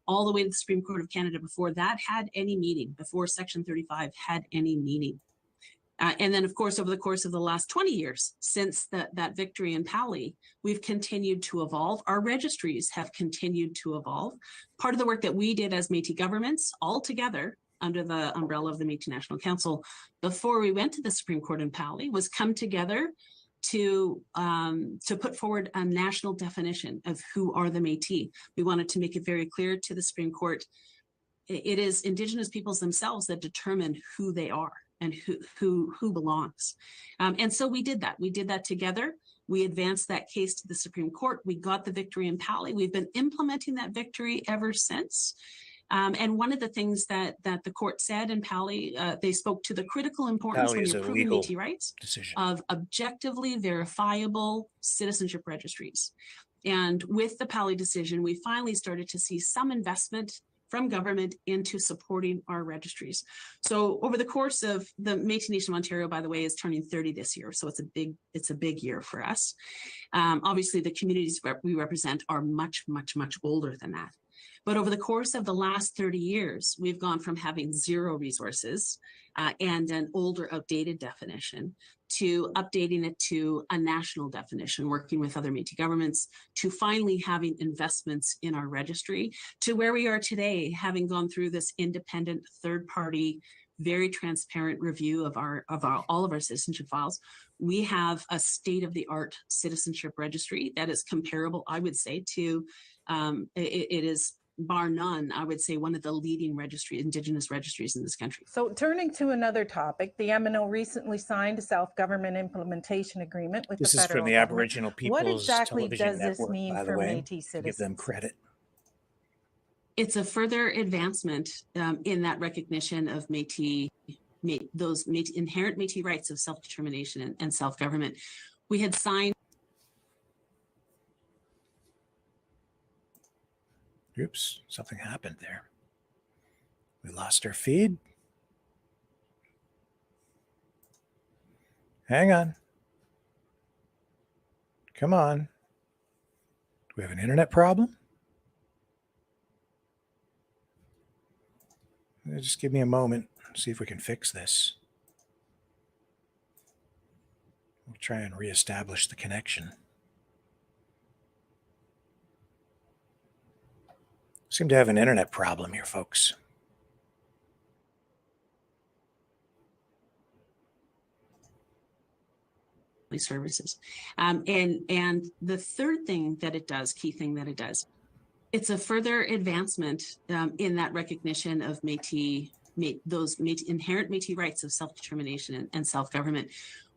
all the way to the Supreme Court of Canada before that had any meaning, before Section 35 had any meaning. And then, of course, over the course of the last 20 years, since that victory in Pali, we've continued to evolve. Our registries have continued to evolve. Part of the work that we did as Métis governments, all together under the umbrella of the Métis National Council, before we went to the Supreme Court in Pali, was come together to put forward a national definition of who are the Métis. We wanted to make it very clear to the Supreme Court, it is Indigenous peoples themselves that determine who they are and who belongs. And so we did that. We did that together. We advanced that case to the Supreme Court. We got the victory in Pali. We've been implementing that victory ever since. And one of the things that the court said in Pali, they spoke to the critical importance when you're proving Métis rights of objectively verifiable citizenship registries. And with the Pali decision, we finally started to see some investment from government into supporting our registries. So over the course of the Métis Nation of Ontario, by the way, is turning 30 this year. So it's a big year for us. Obviously, the communities we represent are much, much, much older than that. But over the course of the last 30 years, we've gone from having zero resources and an older, outdated definition to updating it to a national definition, working with other Métis governments, to finally having investments in our registry, to where we are today, having gone through this independent third-party, very transparent review of all of our citizenship files. We have a state-of-the-art citizenship registry that is comparable, I would say, to it is, bar none, I would say, one of the leading Indigenous registries in this country. So turning to another topic, the MNO recently signed a self-government implementation agreement with the federal This is from the government. Aboriginal People's What exactly Television does this Network, mean by the for way, Métis to citizens? give them credit. It's a further advancement in that recognition of those inherent Métis rights of self-determination and self-government. We had signed. Oops, something happened there. We lost our feed. Hang on. Come on. Do we have an internet problem? Just give me a moment. See if we can fix this. We'll try and reestablish the connection. Seem to have an internet problem here, folks. Services. And the third thing that it does, key thing that it does, it's a further advancement in that recognition of those inherent Métis rights of self-determination and self-government.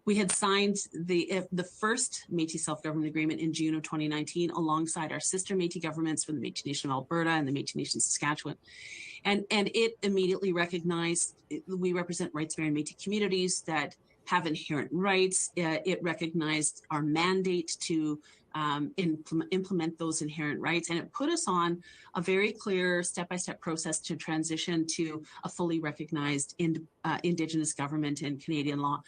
We had signed the first Métis self-government agreement in June of 2019 alongside our sister Métis governments from the Métis Nation of Alberta and the Métis Nation of Saskatchewan. And it immediately recognized we represent rights-bearing Métis communities that have inherent rights. It recognized our mandate to implement those inherent rights, and it put us on a very clear step-by-step process to transition to a fully recognized Indigenous government in Canadian law.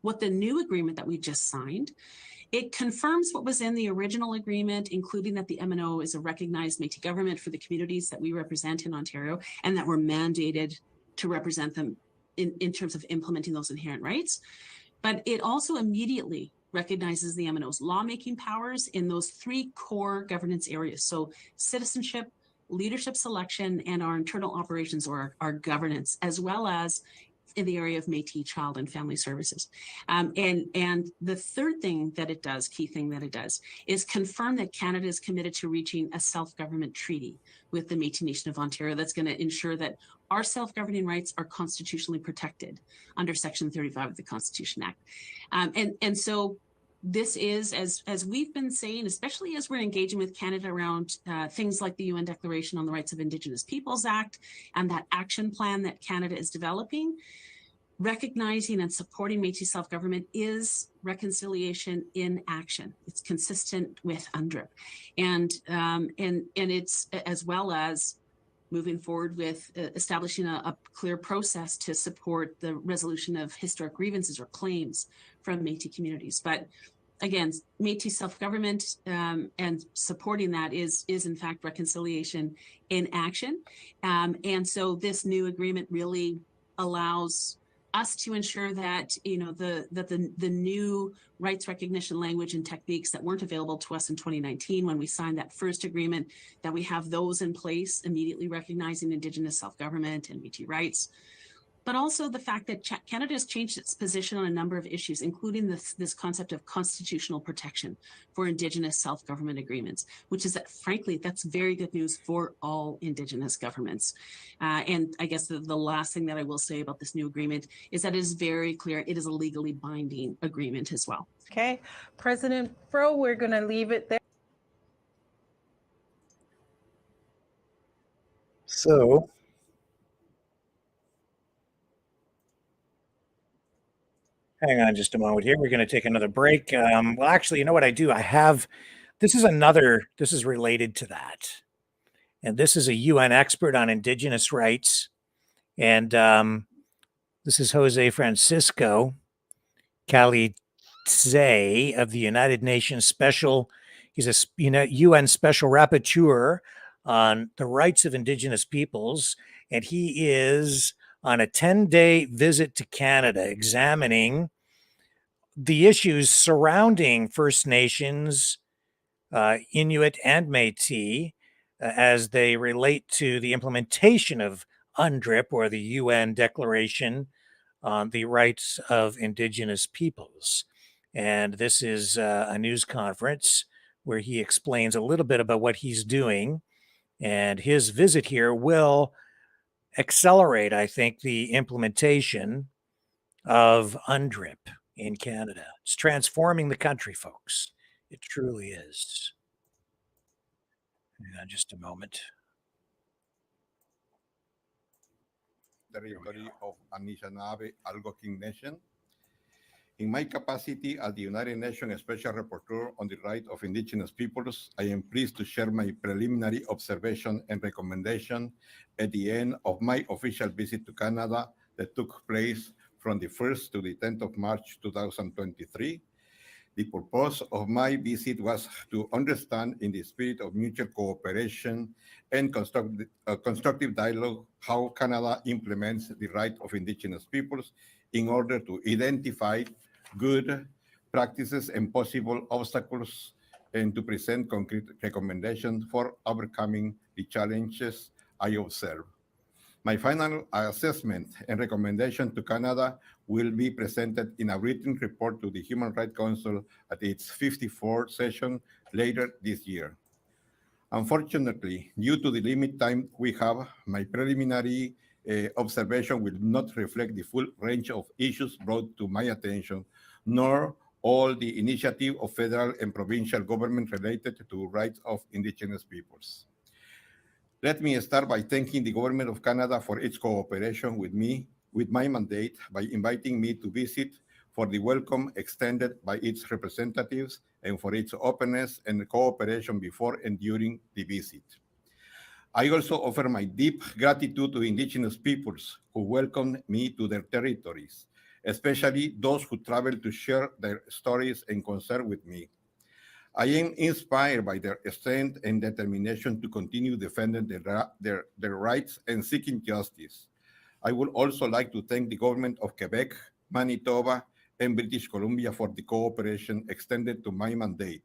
What the new agreement that we just signed, it confirms what was in the original agreement, including that the MNO is a recognized Métis government for the communities that we represent in Ontario, and that we're mandated to represent them in terms of implementing those inherent rights. But it also immediately recognizes the MNO's lawmaking powers in those three core governance areas. So citizenship, leadership selection, and our internal operations, or our governance, as well as in the area of Métis child and family services. And the third thing that it does, key thing that it does, is confirm that Canada is committed to reaching a self-government treaty with the Métis Nation of Ontario that's going to ensure that our self-governing rights are constitutionally protected under Section 35 of the Constitution Act. And so this is, as we've been saying, especially as we're engaging with Canada around things like the UN Declaration on the Rights of Indigenous Peoples Act and that action plan that Canada is developing, recognizing and supporting Métis self-government is reconciliation in action. It's consistent with UNDRIP. And it's, as well as moving forward with establishing a clear process to support the resolution of historic grievances or claims from Métis communities. But again, Métis self-government and supporting that is in fact reconciliation in action. And so this new agreement really allows us to ensure that the new rights recognition language and techniques that weren't available to us in 2019 when we signed that first agreement, that we have those in place, immediately recognizing Indigenous self-government and Métis rights. But also the fact that Canada has changed its position on a number of issues, including this concept of constitutional protection for Indigenous self-government agreements, which is that, frankly, that's very good news for all Indigenous governments. And I guess the last thing that I will say about this new agreement is that it is very clear it is a legally binding agreement as well. Okay, President Fro, we're going to leave it there. So hang on just a moment here. We're going to take another break. Well, actually, you know what I do? This is related to that. And this is a UN expert on Indigenous rights. And this is Jose Francisco Calitze of the United Nations Special. He's a UN Special Rapporteur on the rights of Indigenous peoples. And he is on a 10-day visit to Canada examining the issues surrounding First Nations, Inuit, and Métis as they relate to the implementation of UNDRIP, or the UN Declaration on the Rights of Indigenous Peoples. And this is a news conference where he explains a little bit about what he's doing. And his visit here will accelerate, I think, the implementation of UNDRIP in Canada. It's transforming the country, folks. It truly is. Hang on just a moment. Territory of Anishinaabe Algonquin Nation. In my capacity as the United Nations Special Rapporteur on the Rights of Indigenous Peoples, I am pleased to share my preliminary observation and recommendation at the end of my official visit to Canada that took place from the 1st to the 10th of March 2023. The purpose of my visit was to understand, in the spirit of mutual cooperation and constructive dialogue, how Canada implements the rights of Indigenous peoples in order to identify good practices and possible obstacles, and to present concrete recommendations for overcoming the challenges I observe. My final assessment and recommendation to Canada will be presented in a written report to the Human Rights Council at its 54th session later this year. Unfortunately, due to the limited time we have, my preliminary observation will not reflect the full range of issues brought to my attention, nor all the initiative of federal and provincial government related to rights of Indigenous peoples. Let me start by thanking the Government of Canada for its cooperation with my mandate, by inviting me to visit, for the welcome extended by its representatives, and for its openness and cooperation before and during the visit. I also offer my deep gratitude to Indigenous peoples who welcomed me to their territories, especially those who traveled to share their stories and concerns with me. I am inspired by their strength and determination to continue defending their rights and seeking justice. I would also like to thank the government of Quebec, Manitoba, and British Columbia for the cooperation extended to my mandate.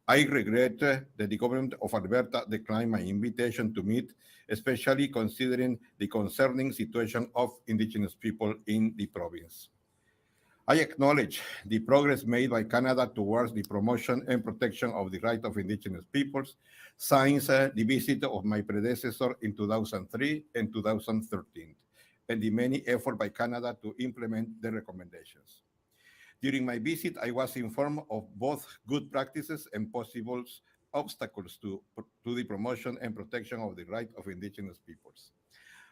I regret that the government of Alberta declined my invitation to meet, especially considering the concerning situation of Indigenous people in the province. I acknowledge the progress made by Canada towards the promotion and protection of the rights of Indigenous peoples since the visit of my predecessor in 2003 and 2013, and the many efforts by Canada to implement the recommendations. During my visit, I was informed of both good practices and possible obstacles to the promotion and protection of the rights of Indigenous peoples.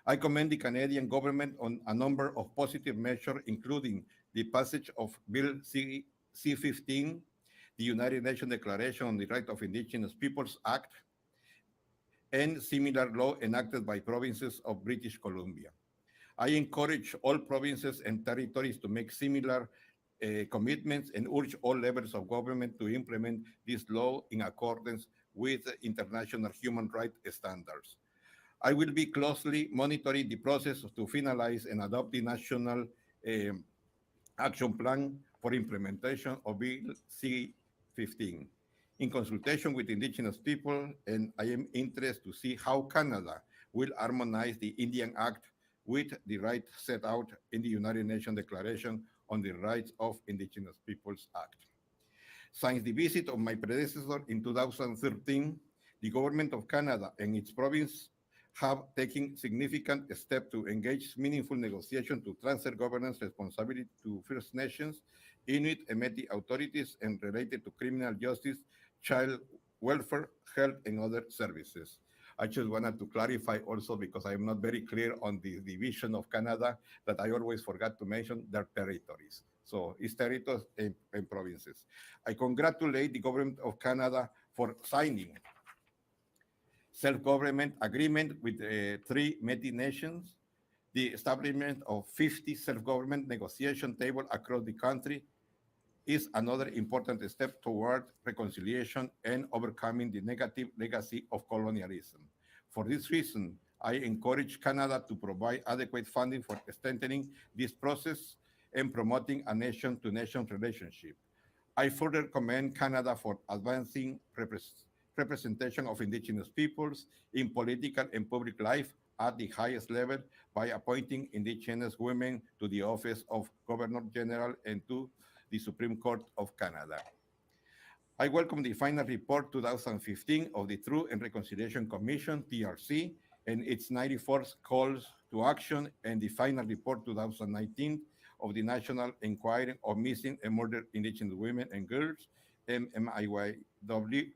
I commend the Canadian government on a number of positive measures, including the passage of Bill C-15, the United Nations Declaration on the Rights of Indigenous Peoples Act, and similar law enacted by provinces of British Columbia. I encourage all provinces and territories to make similar commitments and urge all levels of government to implement this law in accordance with international human rights standards. I will be closely monitoring the process to finalize and adopt the national action plan for implementation of Bill C-15 in consultation with Indigenous people, and I am interested to see how Canada will harmonize the Indian Act with the rights set out in the United Nations Declaration on the Rights of Indigenous Peoples Act. Since the visit of my predecessor in 2013, the Government of Canada and its province have taken significant steps to engage meaningful negotiation to transfer governance responsibility to First Nations, Inuit and Métis authorities, and related to criminal justice, child welfare, health, and other services. I just wanted to clarify also, because I am not very clear on the division of Canada, that I always forgot to mention their territories. So it's territories and provinces. I congratulate the Government of Canada for signing self-government agreement with three Métis nations, the establishment of 50 self-government negotiation tables across the country is another important step toward reconciliation and overcoming the negative legacy of colonialism. For this reason, I encourage Canada to provide adequate funding for strengthening this process and promoting a nation-to-nation relationship. I further commend Canada for advancing representation of Indigenous peoples in political and public life at the highest level by appointing Indigenous women to the office of Governor General and to the Supreme Court of Canada. I welcome the final report 2015 of the Truth and Reconciliation Commission, TRC, and its 94th calls to action, and the final report 2019 of the National Inquiry of Missing and Murdered Indigenous Women and Girls, MMIWG,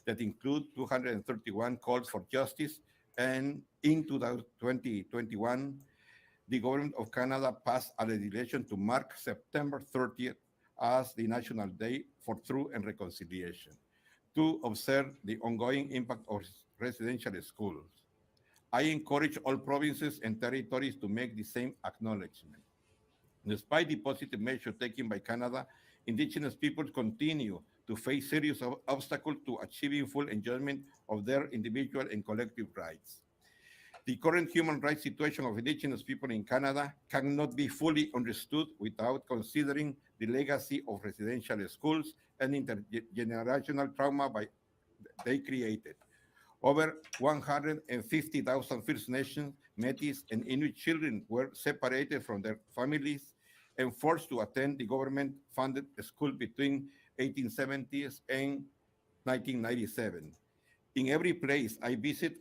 that include 231 calls for justice. And in 2021, the government of Canada passed a legislation to mark September 30th as the National Day for Truth and Reconciliation, to observe the ongoing impact of residential schools. I encourage all provinces and territories to make the same acknowledgement. Despite the positive measures taken by Canada, Indigenous peoples continue to face serious obstacles to achieving full enjoyment of their individual and collective rights. The current human rights situation of Indigenous people in Canada cannot be fully understood without considering the legacy of residential schools and intergenerational trauma they created. Over 150,000 First Nations, Métis, and Inuit children were separated from their families and forced to attend the government-funded school between 1870s and 1997. In every place I visit,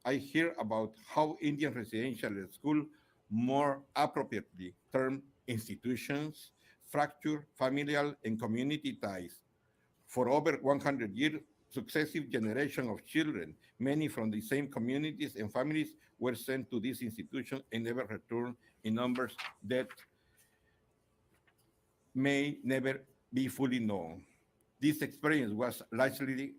I hear about how Indian residential school, more appropriately termed institutions, fracture familial and community ties. For over 100 years, successive generations of children, many from the same communities and families, were sent to this institution and never returned in numbers that may never be fully known. This experience was largely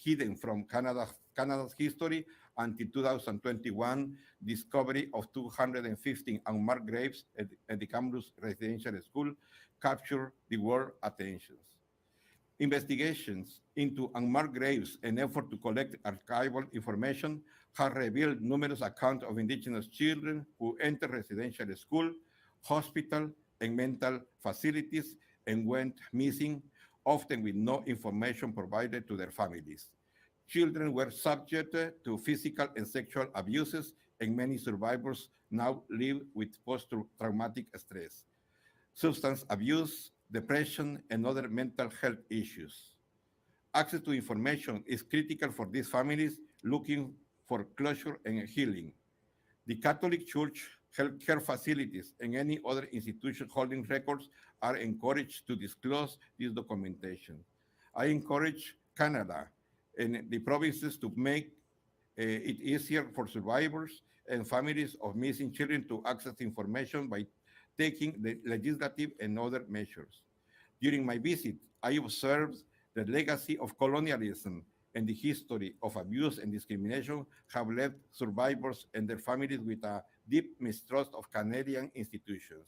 hidden from Canada's history until 2021 discovery of 215 unmarked graves at the Kamloops Residential School captured the world attention. Investigations into unmarked graves and effort to collect archival information have revealed numerous accounts of Indigenous children who entered residential school, hospital, and mental facilities and went missing, often with no information provided to their families. Children were subject to physical and sexual abuses, and many survivors now live with post-traumatic stress, substance abuse, depression, and other mental health issues. Access to information is critical for these families looking for closure and healing. The Catholic Church, healthcare facilities, and any other institution holding records are encouraged to disclose this documentation. I encourage Canada and the provinces to make it easier for survivors and families of missing children to access information by taking the legislative and other measures. During my visit, I observed the legacy of colonialism and the history of abuse and discrimination have left survivors and their families with a deep mistrust of Canadian institutions.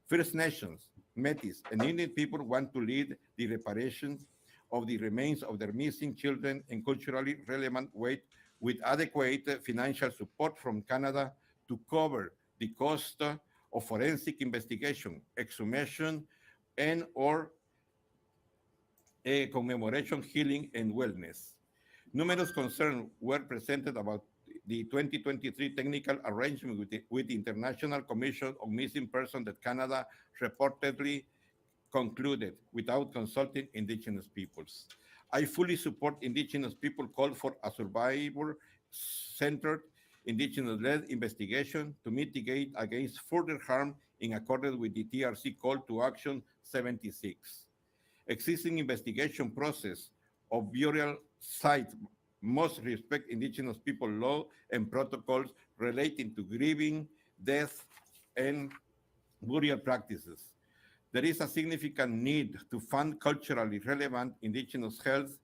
First Nations, Métis, and Indian people want to lead the reparation of the remains of their missing children in culturally relevant way with adequate financial support from Canada to cover the cost of forensic investigation, exhumation, and or commemoration, healing, and wellness. Numerous concerns were presented about the 2023 technical arrangement with the International Commission on Missing Persons that Canada reportedly concluded without consulting Indigenous peoples. I fully support Indigenous people call for a survivor-centered, Indigenous-led investigation to mitigate against further harm in accordance with the TRC Call to Action 76. Existing investigation process of burial sites must respect Indigenous people law and protocols relating to grieving, death, and burial practices. There is a significant need to fund culturally relevant Indigenous health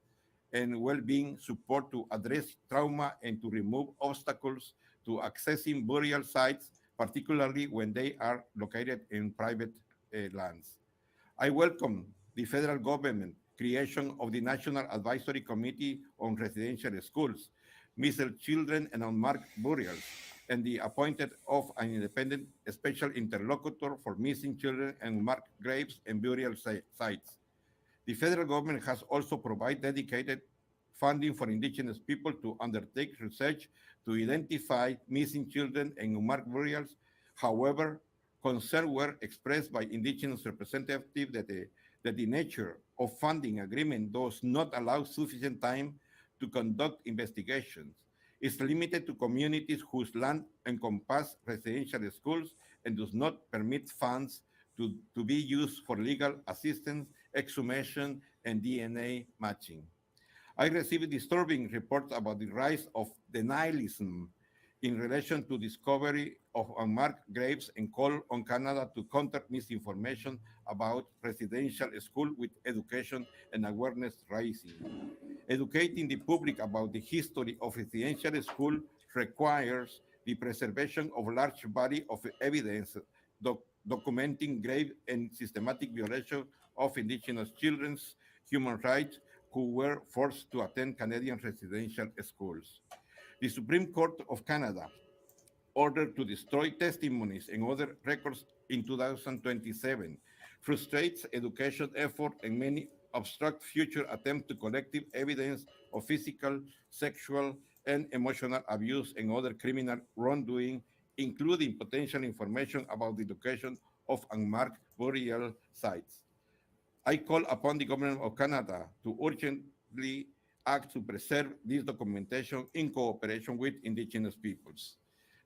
and well-being support to address trauma and to remove obstacles to accessing burial sites, particularly when they are located in private lands. I welcome the federal government creation of the National Advisory Committee on Residential Schools, Missing Children and Unmarked Burials, and the appointed of an independent special interlocutor for missing children and unmarked graves and burial sites. The federal government has also provided dedicated funding for indigenous people to undertake research to identify missing children and unmarked burials. However, concerns were expressed by indigenous representatives that the nature of funding agreement does not allow sufficient time to conduct investigations. It's limited to communities whose land encompass residential schools and does not permit funds to be used for legal assistance, exhumation, and DNA matching. I received disturbing reports about the rise of denialism in relation to discovery of unmarked graves and call on Canada to counter misinformation about residential school with education and awareness raising. Educating the public about the history of residential school requires the preservation of a large body of evidence documenting grave and systematic violation of Indigenous children's human rights who were forced to attend Canadian residential schools. The Supreme Court of Canada ordered to destroy testimonies and other records in 2027, frustrates education effort and many obstruct future attempts to collect evidence of physical, sexual, and emotional abuse and other criminal wrongdoing, including potential information about the location of unmarked burial sites. I call upon the government of Canada to urgently act to preserve this documentation in cooperation with Indigenous peoples.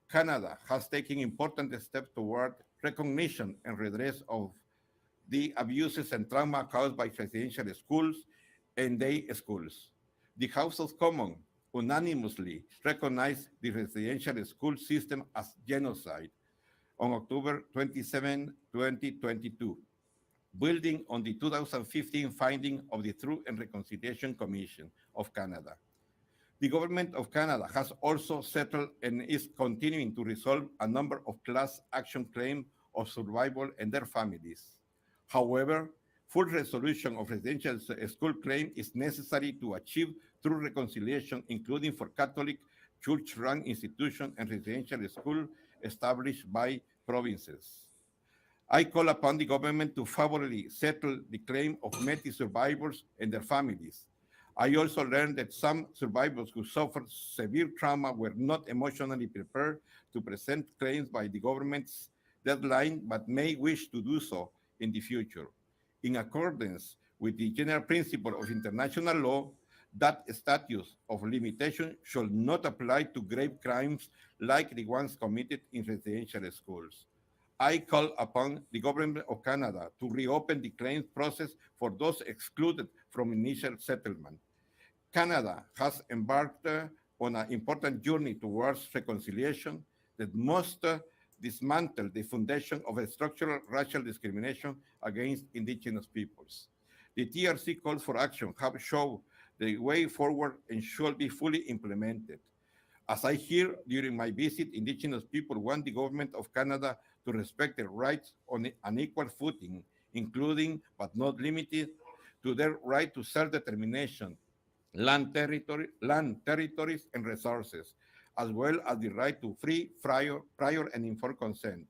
Canada has taken important steps toward recognition and redress of the abuses and trauma caused by residential schools and day schools. The House of Commons unanimously recognized the residential school system as genocide on October 27, 2022, building on the 2015 finding of the Truth and Reconciliation Commission of Canada. The government of Canada has also settled and is continuing to resolve a number of class action claims of survival and their families. However, full resolution of residential school claim is necessary to achieve true reconciliation, including for Catholic church-run institutions and residential schools established by provinces. I call upon the government to favorably settle the claim of Métis survivors and their families. I also learned that some survivors who suffered severe trauma were not emotionally prepared to present claims by the government's deadline, but may wish to do so in the future. In accordance with the general principle of international law, that statute of limitation should not apply to grave crimes like the ones committed in residential schools. I call upon the government of Canada to reopen the claims process for those excluded from initial settlement. Canada has embarked on an important journey towards reconciliation that must dismantle the foundation of a structural racial discrimination against Indigenous peoples. The TRC calls for action have shown the way forward and should be fully implemented. As I hear during my visit, Indigenous people want the government of Canada to respect their rights on an equal footing, including but not limited to their right to self-determination, land territories, and resources, as well as the right to free, prior, and informed consent.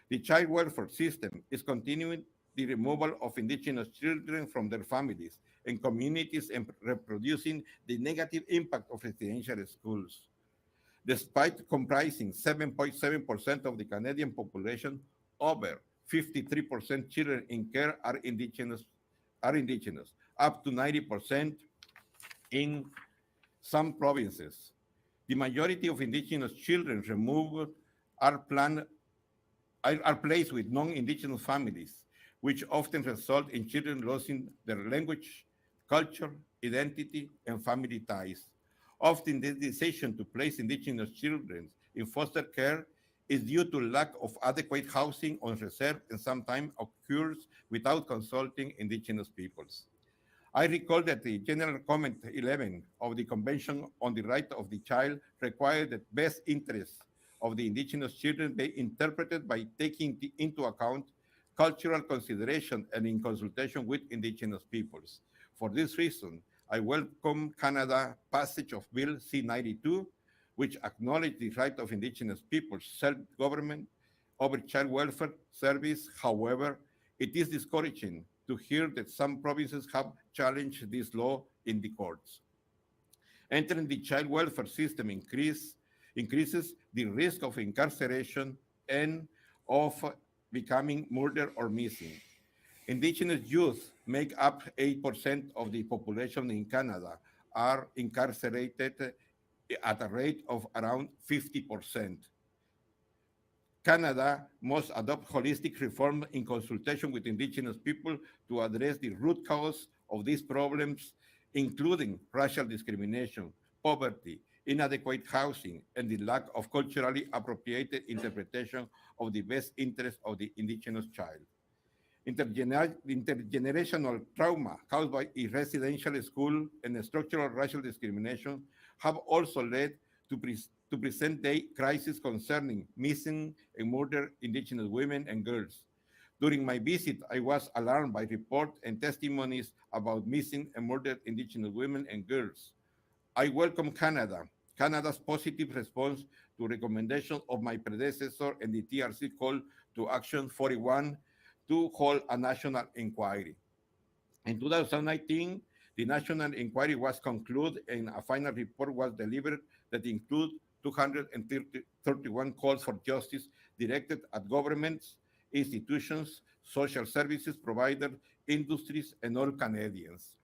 The child welfare system is continuing the removal of Indigenous children from their families and communities and reproducing the negative impact of residential schools. Despite comprising 7.7% of the Canadian population, over 53% children in care are indigenous, up to 90% in some provinces. The majority of Indigenous children removed are placed with non-Indigenous families, which often result in children losing their language, culture, identity, and family ties. Often the decision to place Indigenous children in foster care is due to lack of adequate housing on reserve and sometimes occurs without consulting Indigenous peoples. I recall that the General Comment 11 of the Convention on the Right of the Child required that best interests of the indigenous children be interpreted by taking into account cultural consideration and in consultation with indigenous peoples. For this reason, I welcome Canada's passage of Bill C-92, which acknowledged the right of indigenous peoples' self-government over child welfare service. However, it is discouraging to hear that some provinces have challenged this law in the courts. Entering the child welfare system increases the risk of incarceration and of becoming murdered or missing. Indigenous youth make up 8% of the population in Canada, are incarcerated at a rate of around 50%. Canada must adopt holistic reform in consultation with indigenous people to address the root cause of these problems, including racial discrimination, poverty, inadequate housing, and the lack of culturally appropriated interpretation of the best interest of the indigenous child. Intergenerational trauma caused by a residential school and structural racial discrimination have also led to present-day crisis concerning missing and murdered indigenous women and girls. During my visit, I was alarmed by reports and testimonies about missing and murdered indigenous women and girls. I welcome Canada's positive response to recommendations of my predecessor and the TRC call to Action 41 to hold a national inquiry. In 2019, the national inquiry was concluded and a final report was delivered that included 231 calls for justice directed at governments, institutions, social services providers, industries, and all Canadians.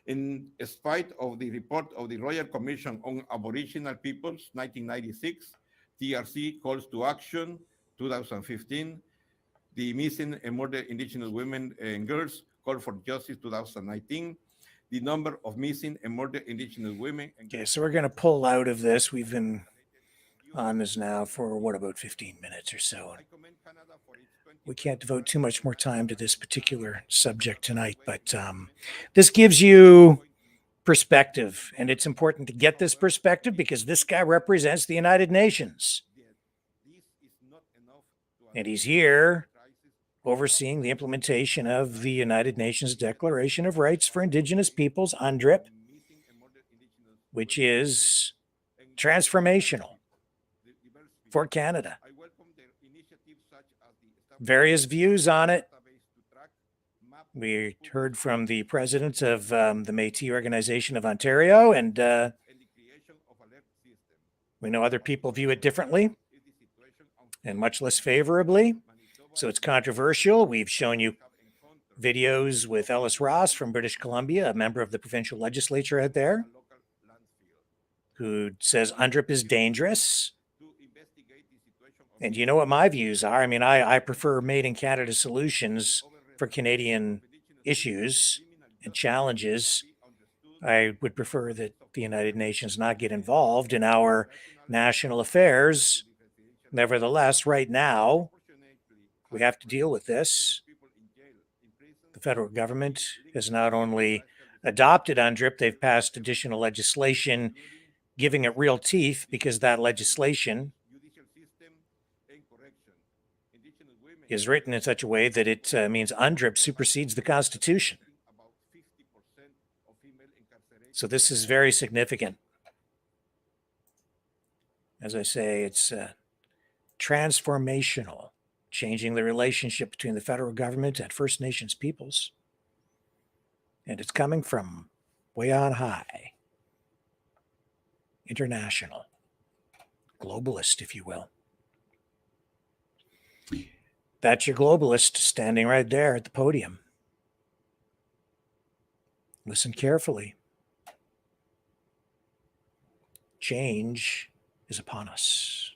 In spite of the report of the Royal Commission on Aboriginal Peoples, 1996, TRC calls to action, 2015, the missing and murdered indigenous women and girls call for justice, 2019, the number of missing and murdered indigenous women. Okay, so we're going to pull out of this. We've been on this now for what, about 15 minutes or so. We can't devote too much more time to this particular subject tonight, but this gives you perspective, and it's important to get this perspective because this guy represents the United Nations. And he's here overseeing the implementation of the United Nations Declaration of Rights for Indigenous Peoples, UNDRIP, which is transformational for Canada. Various views on it. We heard from the president of the Métis Organization of Ontario, and we know other people view it differently and much less favorably. So it's controversial. We've shown you videos with Ellis Ross from British Columbia, a member of the provincial legislature out there, who says UNDRIP is dangerous. And you know what my views are. I mean, I prefer made in Canada solutions for Canadian issues and challenges. I would prefer that the United Nations not get involved in our national affairs. Nevertheless, right now, we have to deal with this. The federal government has not only adopted UNDRIP, they've passed additional legislation giving it real teeth, because that legislation is written in such a way that it means UNDRIP supersedes the Constitution. So this is very significant. As I say, it's transformational, changing the relationship between the federal government and First Nations peoples. And it's coming from way on high. International. Globalist, if you will. That's your globalist standing right there at the podium. Listen carefully. Change is upon us.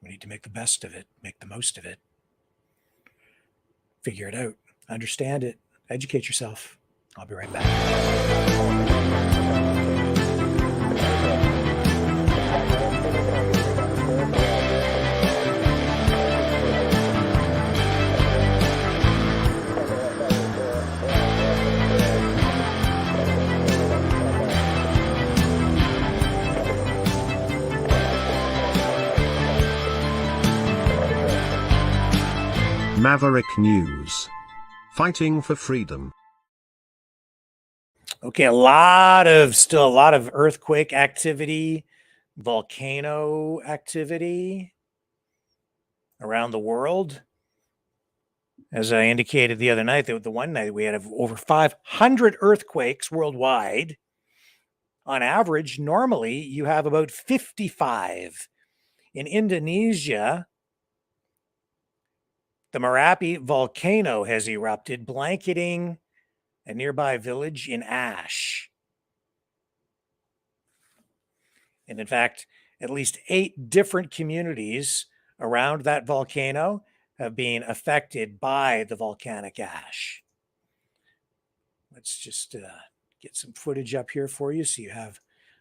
We need to make the best of it, make the most of it. Figure it out, understand it, educate yourself. I'll be right back. Maverick News. Fighting for freedom. Okay, still a lot of earthquake activity, volcano activity around the world. As I indicated the other night, the one night we had over 500 earthquakes worldwide. On average, normally you have about 55. In Indonesia, the Merapi volcano has erupted, blanketing a nearby village in ash. And in fact, at least 8 different communities around that volcano have been affected by the volcanic ash. Let's just get some footage up here for you so you have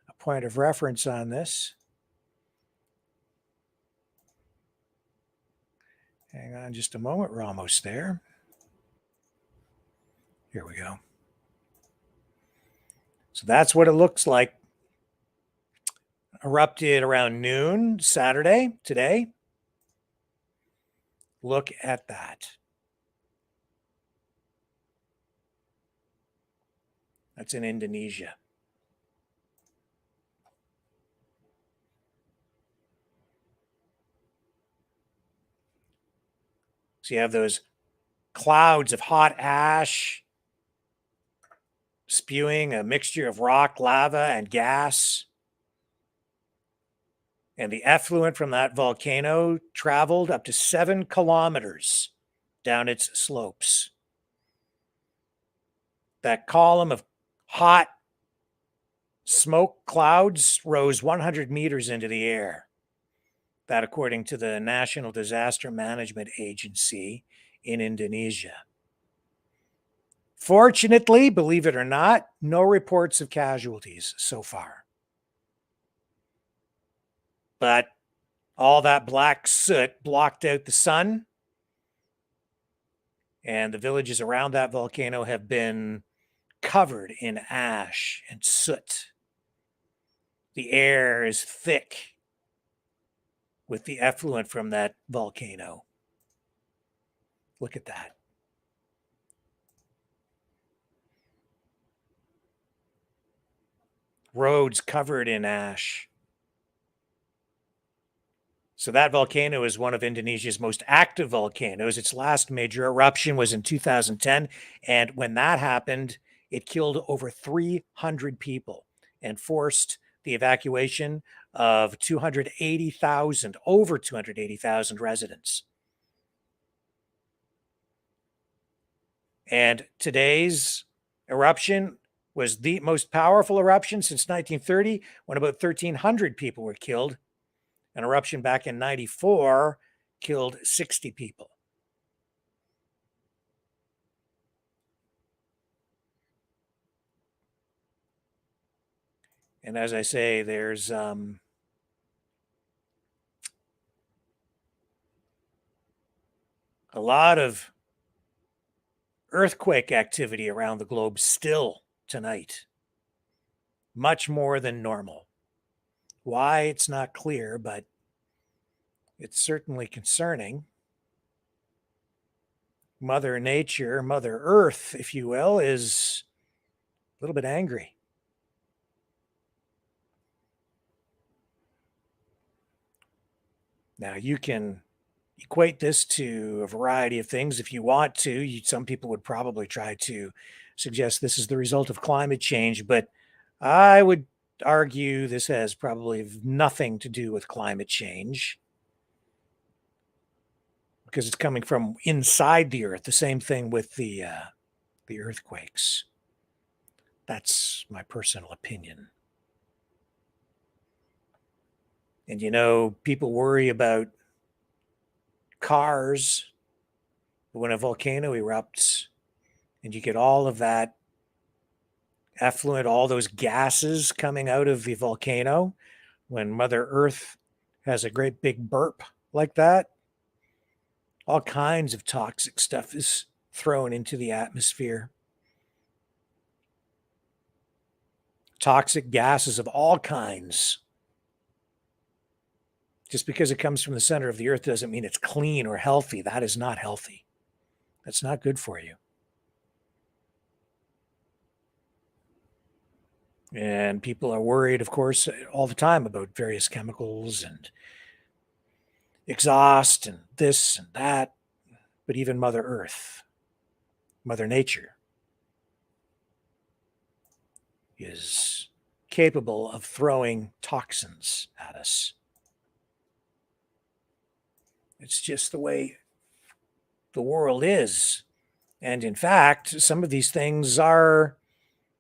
a point of reference on this. Hang on just a moment. We're almost there. Here we go. So that's what it looks like. Erupted around noon Saturday, today. Look at that. That's in Indonesia. So you have those clouds of hot ash spewing a mixture of rock, lava, and gas. And the effluent from that volcano traveled up to 7 kilometers down its slopes. That column of hot smoke clouds rose 100 meters into the air. That according to the National Disaster Management Agency in Indonesia. Fortunately, believe it or not, no reports of casualties so far. But all that black soot blocked out the sun, and the villages around that volcano have been covered in ash and soot. The air is thick with the effluent from that volcano. Look at that. Roads covered in ash. So that volcano is one of Indonesia's most active volcanoes. Its last major eruption was in 2010. And when that happened, it killed over 300 people and forced the evacuation of over 280,000 residents. And today's eruption was the most powerful eruption since 1930, when about 1,300 people were killed. An eruption back in 94 killed 60 people. And as I say, there's a lot of earthquake activity around the globe still tonight. Much more than normal. Why, it's not clear, but it's certainly concerning. Mother Nature, Mother Earth, if you will, is a little bit angry. Now, you can equate this to a variety of things if you want to. Some people would probably try to suggest this is the result of climate change, but I would argue this has probably nothing to do with climate change because it's coming from inside the earth. The same thing with the earthquakes. That's my personal opinion. And you know, people worry about cars when a volcano erupts and you get all of that effluent, all those gases coming out of the volcano. When Mother Earth has a great big burp like that, all kinds of toxic stuff is thrown into the atmosphere. Toxic gases of all kinds. Just because it comes from the center of the earth doesn't mean it's clean or healthy. That is not healthy. That's not good for you. And people are worried, of course, all the time about various chemicals and exhaust and this and that. But even Mother Earth, Mother Nature, is capable of throwing toxins at us. It's just the way the world is. And in fact, some of these things are,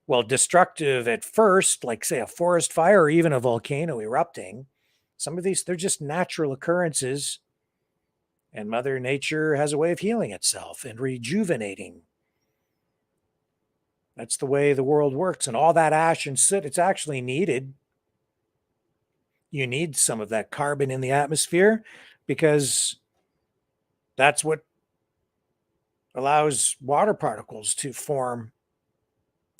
well, destructive at first, like, say, a forest fire or even a volcano erupting. Some of these, they're just natural occurrences. And Mother Nature has a way of healing itself and rejuvenating. That's the way the world works. And all that ash and soot, it's actually needed. You need some of that carbon in the atmosphere because that's what allows water particles to form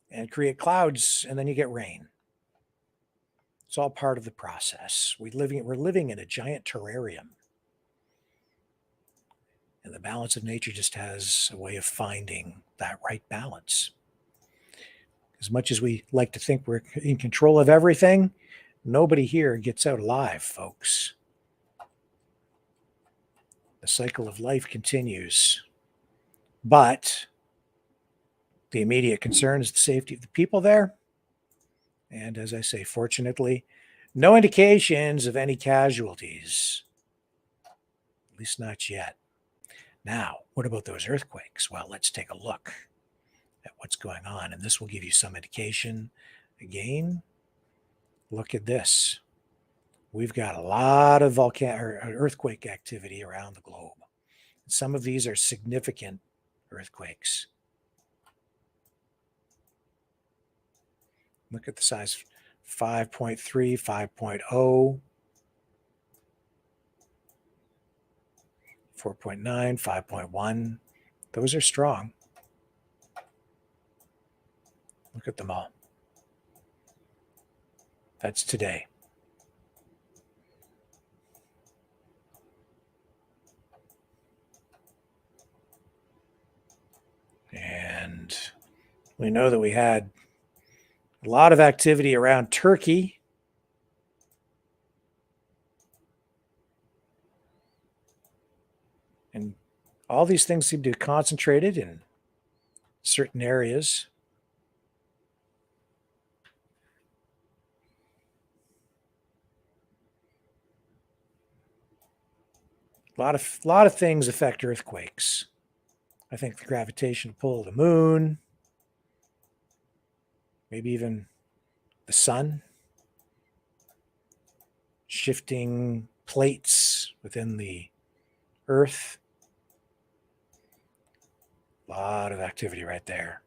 and create clouds, and then you get rain. It's all part of the process. We're living in a giant terrarium. And the balance of nature just has a way of finding that right balance. As much as we like to think we're in control of everything, nobody here gets out alive, folks. The cycle of life continues. But the immediate concern is the safety of the people there. And as I say, fortunately, no indications of any casualties, at least not yet. Now, what about those earthquakes? Well, let's take a look at what's going on, and this will give you some indication. Again, look at this. We've got a lot of earthquake activity around the globe. Some of these are significant earthquakes. Look at the size, 5.3, 5.0, 4.9, 5.1. Those are strong. Look at them all. That's today. And we know that we had a lot of activity around Turkey. And all these things seem to be concentrated in certain areas. A lot of things affect earthquakes. I think the gravitational pull of the moon, maybe even the sun, shifting plates within the earth. A lot of activity right there.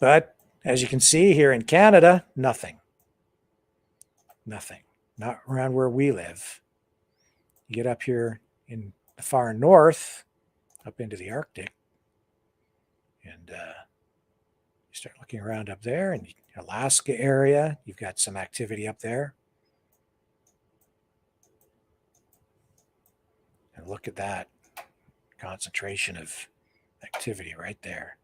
But as you can see here in Canada, nothing. Nothing. Not around where we live. You get up here in the far north, up into the Arctic, and you start looking around up there, and Alaska area, you've got some activity up there. And look at that concentration of activity right there,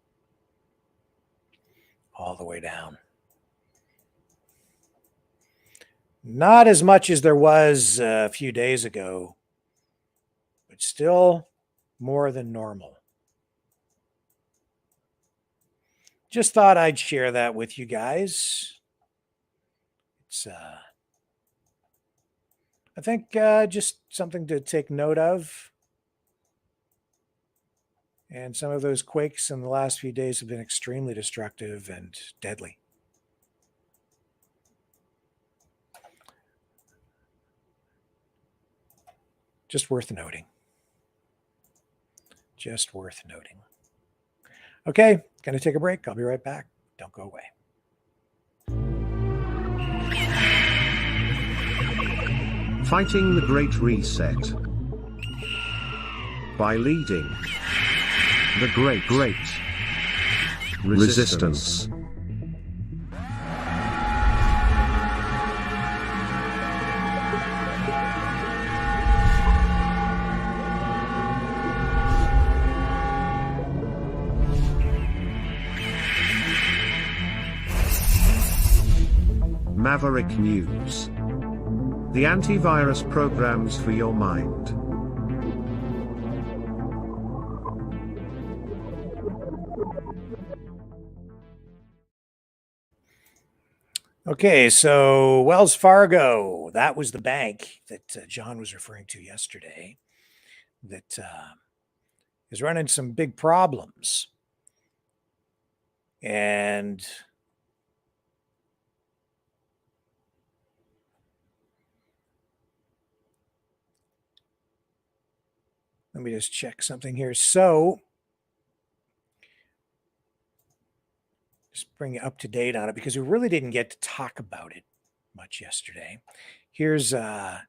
all the way down. Not as much as there was a few days ago, but still more than normal. Just thought I'd share that with you guys. It's, I think, just something to take note of. And some of those quakes in the last few days have been extremely destructive and deadly. Just worth noting. Just worth noting. Okay, going to take a break. I'll be right back. Don't go away. Fighting the Great Reset. By leading the Great Resistance. Maverick News. The antivirus programs for your mind. Okay, so Wells Fargo, that was the bank that John was referring to yesterday that is running some big problems. And let me just check something here. So just bring you up to date on it because we really didn't get to talk about it much yesterday. Here's a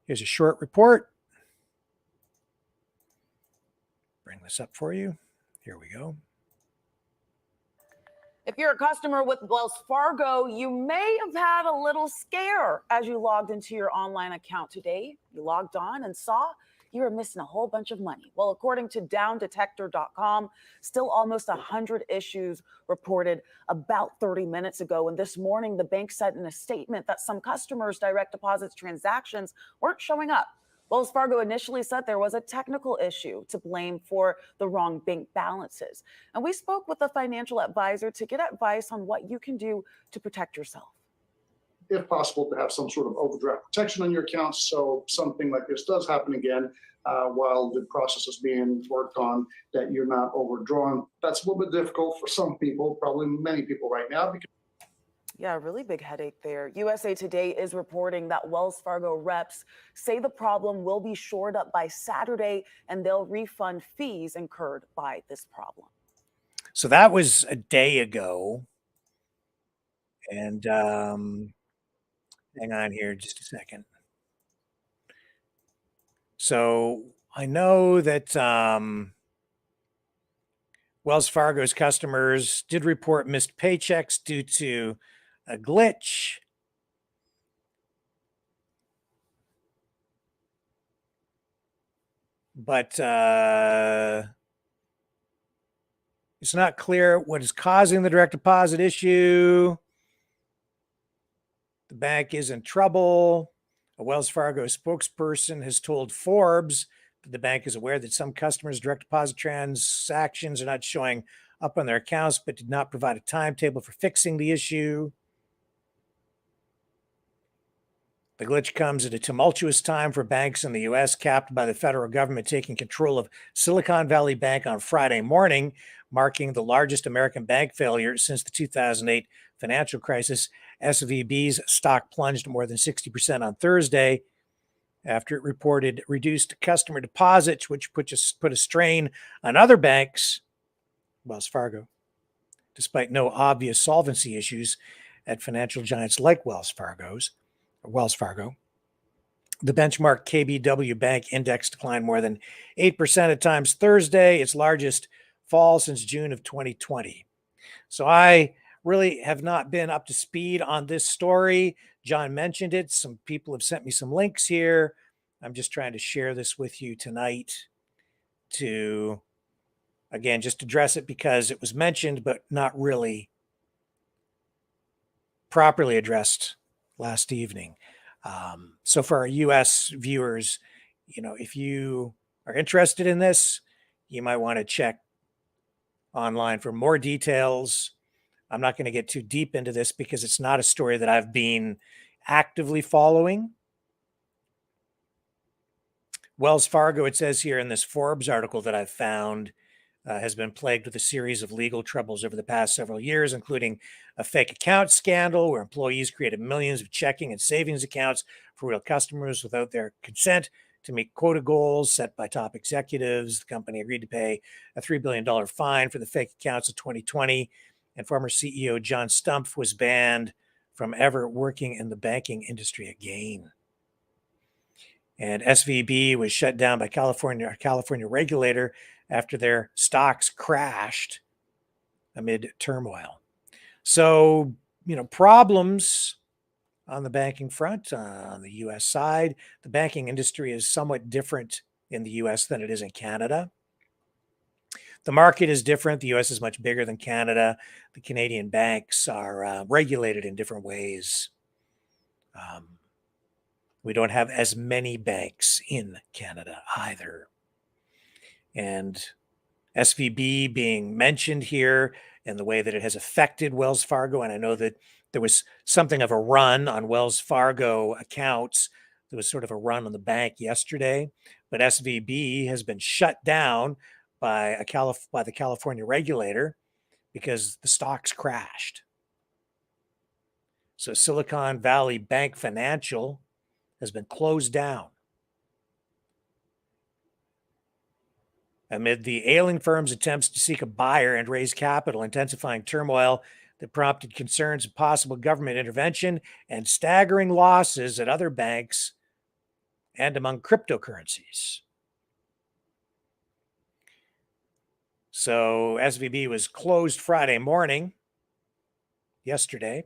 short report. Bring this up for you. Here we go. If you're a customer with Wells Fargo, you may have had a little scare as you logged into your online account today. You logged on and saw you were missing a whole bunch of money. Well, according to downdetector.com, still almost 100 issues reported about 30 minutes ago. And this morning, the bank said in a statement that some customers' direct deposits transactions weren't showing up. Wells Fargo initially said there was a technical issue to blame for the wrong bank balances. And we spoke with a financial advisor to get advice on what you can do to protect yourself. If possible, to have some sort of overdraft protection on your accounts, so something like this does happen again while the process is being worked on, that you're not overdrawn. That's a little bit difficult for some people, probably many people right now. Yeah, really big headache there. USA Today is reporting that Wells Fargo reps say the problem will be shored up by Saturday and they'll refund fees incurred by this problem. So that was a day ago. And hang on here just a second. So I know that Wells Fargo's customers did report missed paychecks due to a glitch. But it's not clear what is causing the direct deposit issue. The bank is in trouble. A Wells Fargo spokesperson has told Forbes that the bank is aware that some customers' direct deposit transactions are not showing up on their accounts, but did not provide a timetable for fixing the issue. The glitch comes at a tumultuous time for banks in the U.S., capped by the federal government taking control of Silicon Valley Bank on Friday morning, marking the largest American bank failure since the 2008 financial crisis. SVB's stock plunged more than 60% on Thursday after it reported reduced customer deposits, which put a strain on other banks, Wells Fargo, despite no obvious solvency issues at financial giants like Wells Fargo. The benchmark KBW Bank Index declined more than 8% at times Thursday, its largest fall since June of 2020. So I really have not been up to speed on this story. John mentioned it. Some people have sent me some links here. I'm just trying to share this with you tonight to, again, just address it because it was mentioned, but not really properly addressed last evening. So for our U.S. viewers, if you are interested in this, you might want to check online for more details. I'm not going to get too deep into this because it's not a story that I've been actively following. Wells Fargo, it says here in this Forbes article that I've found, has been plagued with a series of legal troubles over the past several years, including a fake account scandal where employees created millions of checking and savings accounts for real customers without their consent to meet quota goals set by top executives. The company agreed to pay a $3 billion fine for the fake accounts in 2020, and former CEO John Stumpf was banned from ever working in the banking industry again. And SVB was shut down by a California regulator after their stocks crashed amid turmoil. So, problems on the banking front, on the U.S. side. The banking industry is somewhat different in the U.S. than it is in Canada. The market is different. The U.S. is much bigger than Canada. The Canadian banks are regulated in different ways. We don't have as many banks in Canada either. And SVB being mentioned here and the way that it has affected Wells Fargo. And I know that there was something of a run on Wells Fargo accounts. There was sort of a run on the bank yesterday, but SVB has been shut down by the California regulator because the stocks crashed. So Silicon Valley Bank Financial has been closed down amid the ailing firm's attempts to seek a buyer and raise capital, intensifying turmoil that prompted concerns of possible government intervention and staggering losses at other banks and among cryptocurrencies. So SVB was closed Friday morning, yesterday,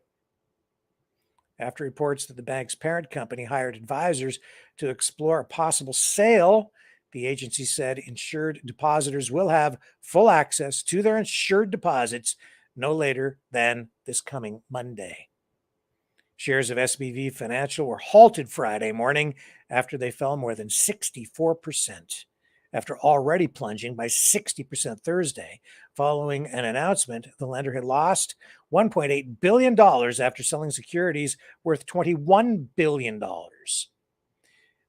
after reports that the bank's parent company hired advisors to explore a possible sale. The agency said insured depositors will have full access to their insured deposits no later than this coming Monday. Shares of SVB Financial were halted Friday morning after they fell more than 64%, after already plunging by 60% Thursday, following an announcement the lender had lost $1.8 billion after selling securities worth $21 billion.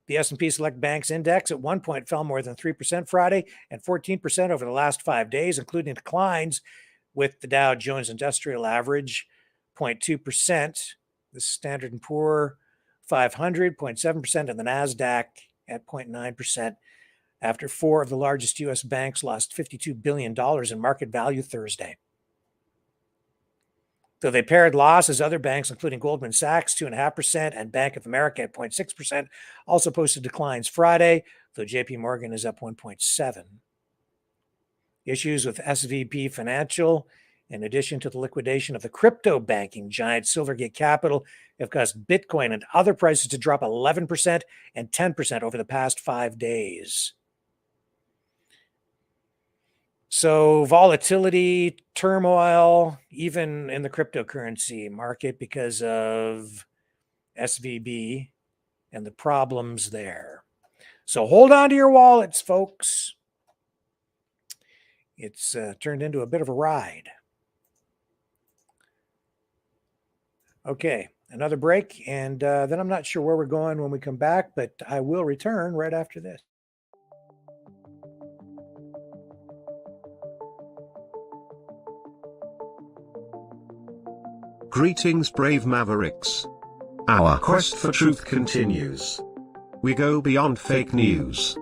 The S&P Select Banks Index at one point fell more than 3% Friday and 14% over the last 5 days, including declines with the Dow Jones Industrial Average 0.2%, the Standard & Poor 500 0.7%, and the NASDAQ at 0.9%. After four of the largest U.S. banks lost $52 billion in market value Thursday. Though they paired losses, other banks, including Goldman Sachs, 2.5%, and Bank of America at 0.6%, also posted declines Friday, though JP Morgan is up 1.7%. Issues with SVB Financial, in addition to the liquidation of the crypto banking giant Silvergate Capital, have caused Bitcoin and other prices to drop 11% and 10% over the past 5 days. So volatility, turmoil, even in the cryptocurrency market because of SVB and the problems there. So hold on to your wallets, folks. It's turned into a bit of a ride. Okay, another break, and then I'm not sure where we're going when we come back, but I will return right after this. Greetings, brave Mavericks. Our quest for truth continues. We go beyond fake news.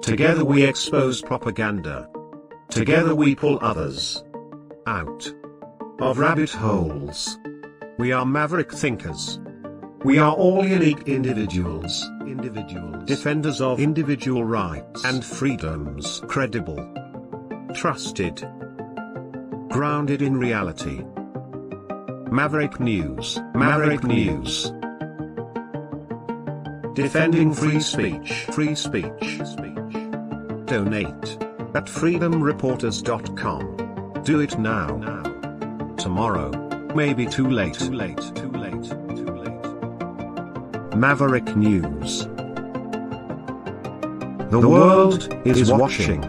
Together we expose propaganda. Together we pull others out of rabbit holes. We are maverick thinkers. We are all unique individuals. Defenders of individual rights and freedoms. Credible. Trusted. Grounded in reality. Maverick News. Maverick News. Defending free speech. Free speech. Donate at freedomreporters.com. Do it now. Tomorrow may be too late. Maverick News. The world is watching.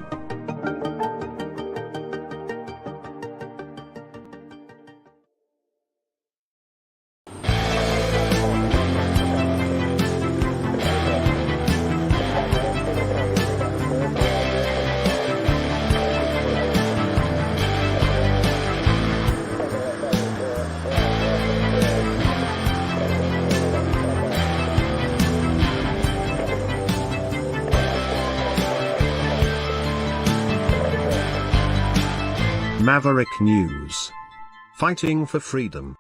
Maverick News. Fighting for freedom.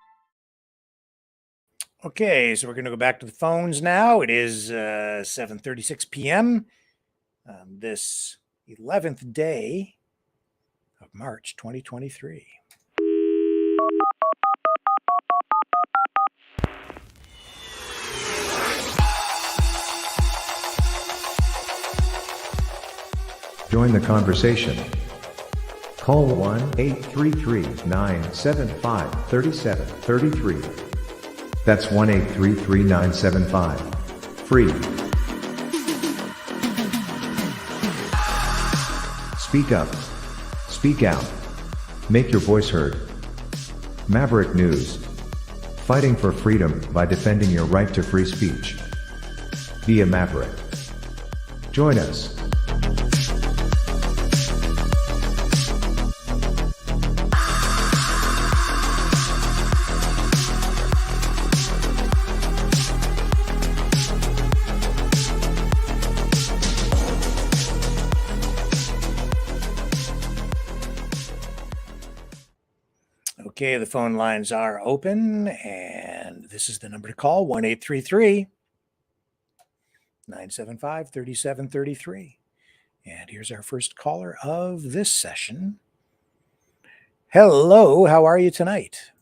Okay, so we're going to go back to the phones now. It is 7:36 p.m. This 11th day of March 2023. Join the conversation. Call 1-833-975-3733. That's 1-833-975. Free. Speak up. Speak out. Make your voice heard. Maverick News. Fighting for freedom by defending your right to free speech. Be a Maverick. Join us. Okay, the phone lines are open, and this is the number to call, 1-833-975-3733. And here's our first caller of this session. Hello, how are you tonight?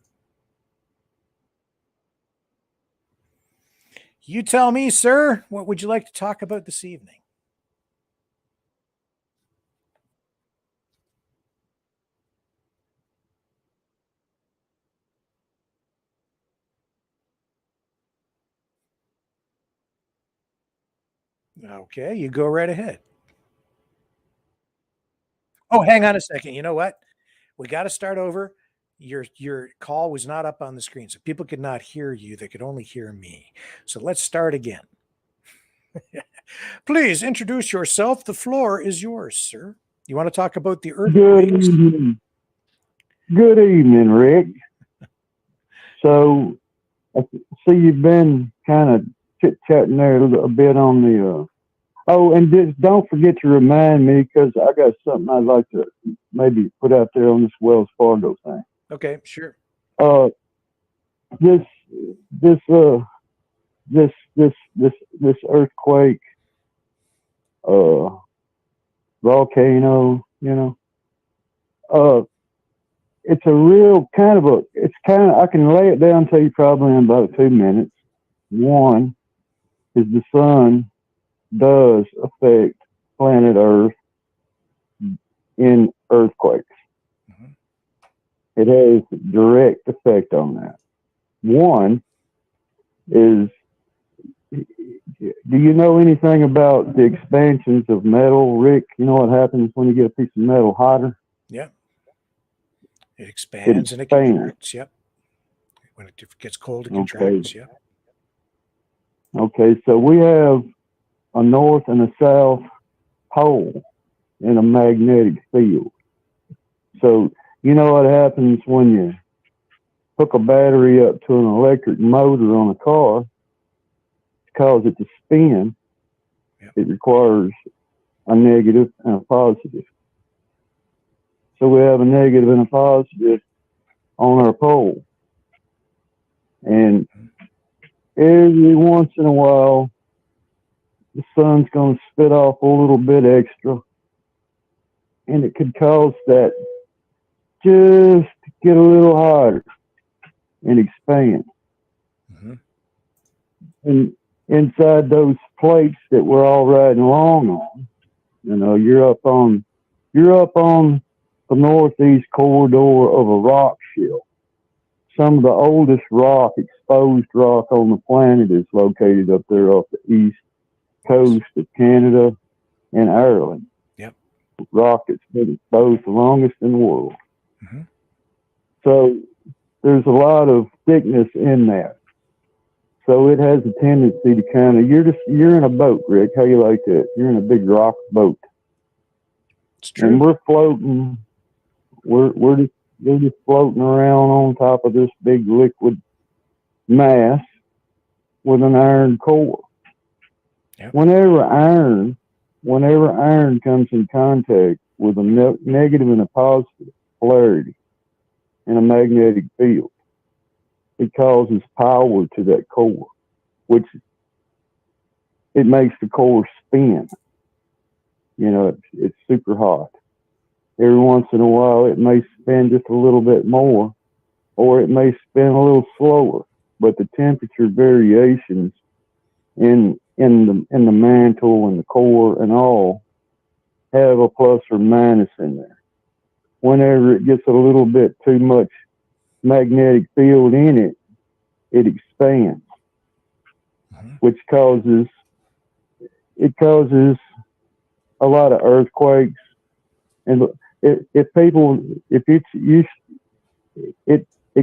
You tell me, sir, what would you like to talk about this evening? Okay, you go right ahead. Oh, hang on a second. You know what? We got to start over. Your call was not up on the screen, so people could not hear you. They could only hear me. So let's start again. Please introduce yourself. The floor is yours, sir. You want to talk about the earthquakes? Good evening, Rick. So I see you've been kind of chit-chatting there a bit on the oh, and just don't forget to remind me, because I got something I'd like to maybe put out there on this Wells Fargo thing. Okay, sure. This earthquake, volcano, it's a real I can lay it down to you probably in about 2 minutes. One is the sun does affect planet Earth in earthquakes. Mm-hmm. It has a direct effect on that. One is, do you know anything about the expansions of metal, Rick? You know what happens when you get a piece of metal hotter? Yeah. It expands and it contracts. Yep. When it gets cold, it contracts. Yep. Okay, so we have a north and a south pole in a magnetic field. So you know what happens when you hook a battery up to an electric motor on a car? To cause it to spin, it requires a negative and a positive. So we have a negative and a positive on our pole. And every once in a while, the sun's going to spit off a little bit extra. And it could cause that just to get a little hotter and expand. Mm-hmm. And inside those plates that we're all riding along on, you're up on the northeast corridor of a rock shelf. Some of the oldest exposed rock on the planet is located up there off the east coast of Canada and Ireland. Yep. Rock that's been exposed the longest in the world. Mm-hmm. So there's a lot of thickness in that. So it has a tendency to kind of, you're in a boat, Rick. How you like that? You're in a big rock boat. It's true. And we're floating. We're just floating around on top of this big liquid mass with an iron core. Yep. Whenever iron comes in contact with a negative and a positive polarity in a magnetic field, it causes power to that core, which it makes the core spin. It's super hot. Every once in a while, it may spin just a little bit more, or it may spin a little slower. But the temperature variations in the mantle and the core and all have a plus or minus in there. Whenever it gets a little bit too much magnetic field in it, it expands, which causes a lot of earthquakes. And it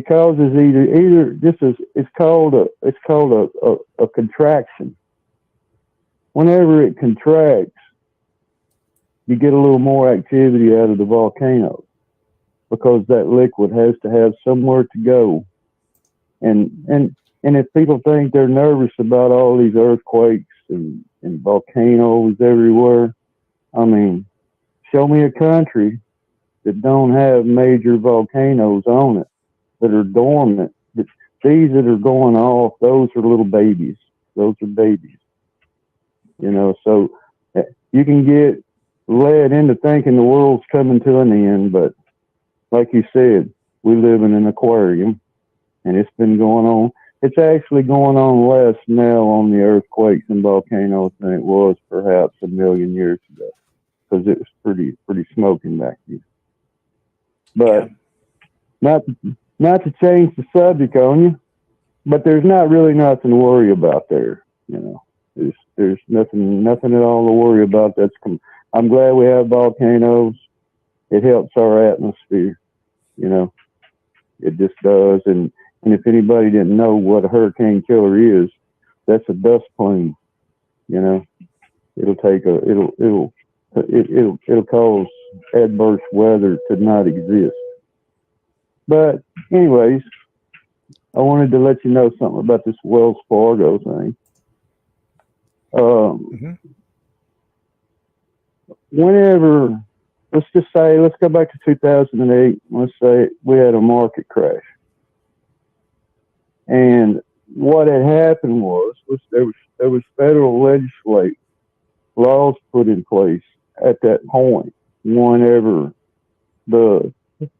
causes either it's called a contraction. Whenever it contracts, you get a little more activity out of the volcano because that liquid has to have somewhere to go. And if people think they're nervous about all these earthquakes and volcanoes everywhere, I mean, show me a country that don't have major volcanoes on it, that are dormant. These that are going off, those are little babies. Those are babies. You know, so you can get led into thinking the world's coming to an end, but like you said, we live in an aquarium, and it's been going on. It's actually going on less now on the earthquakes and volcanoes than it was perhaps a million years ago, because it was pretty smoking back then. But not to change the subject on you, but there's not really nothing to worry about there. You know, there's nothing at all to worry about. I'm glad we have volcanoes. It helps our atmosphere. You know, it just does. And if anybody didn't know what a hurricane killer is, that's a dust plume. You know, it'll cause adverse weather to not exist. But anyways, I wanted to let you know something about this Wells Fargo thing. Whenever, let's go back to 2008. Let's say we had a market crash. And what had happened was there was federal legislative laws put in place at that point whenever the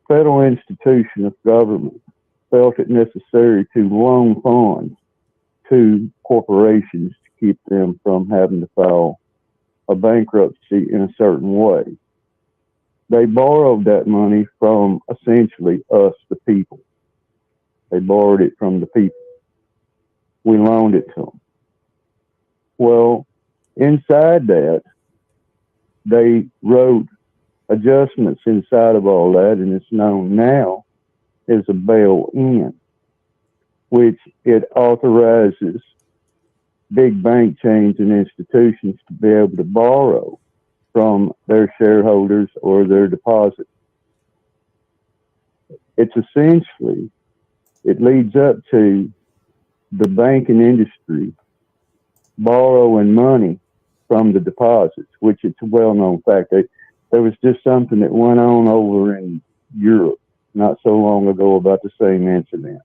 federal institution of government felt it necessary to loan funds to corporations to keep them from having to file a bankruptcy in a certain way. They borrowed that money from essentially us, the people. They borrowed it from the people. We loaned it to them. Well, inside that, they wrote adjustments inside of all that, and it's known now as a bail-in, which it authorizes big bank chains and institutions to be able to borrow from their shareholders or their deposits. It's essentially, it leads up to the banking industry borrowing money from the deposits, which it's a well-known fact. There was just something that went on over in Europe not so long ago about the same incident.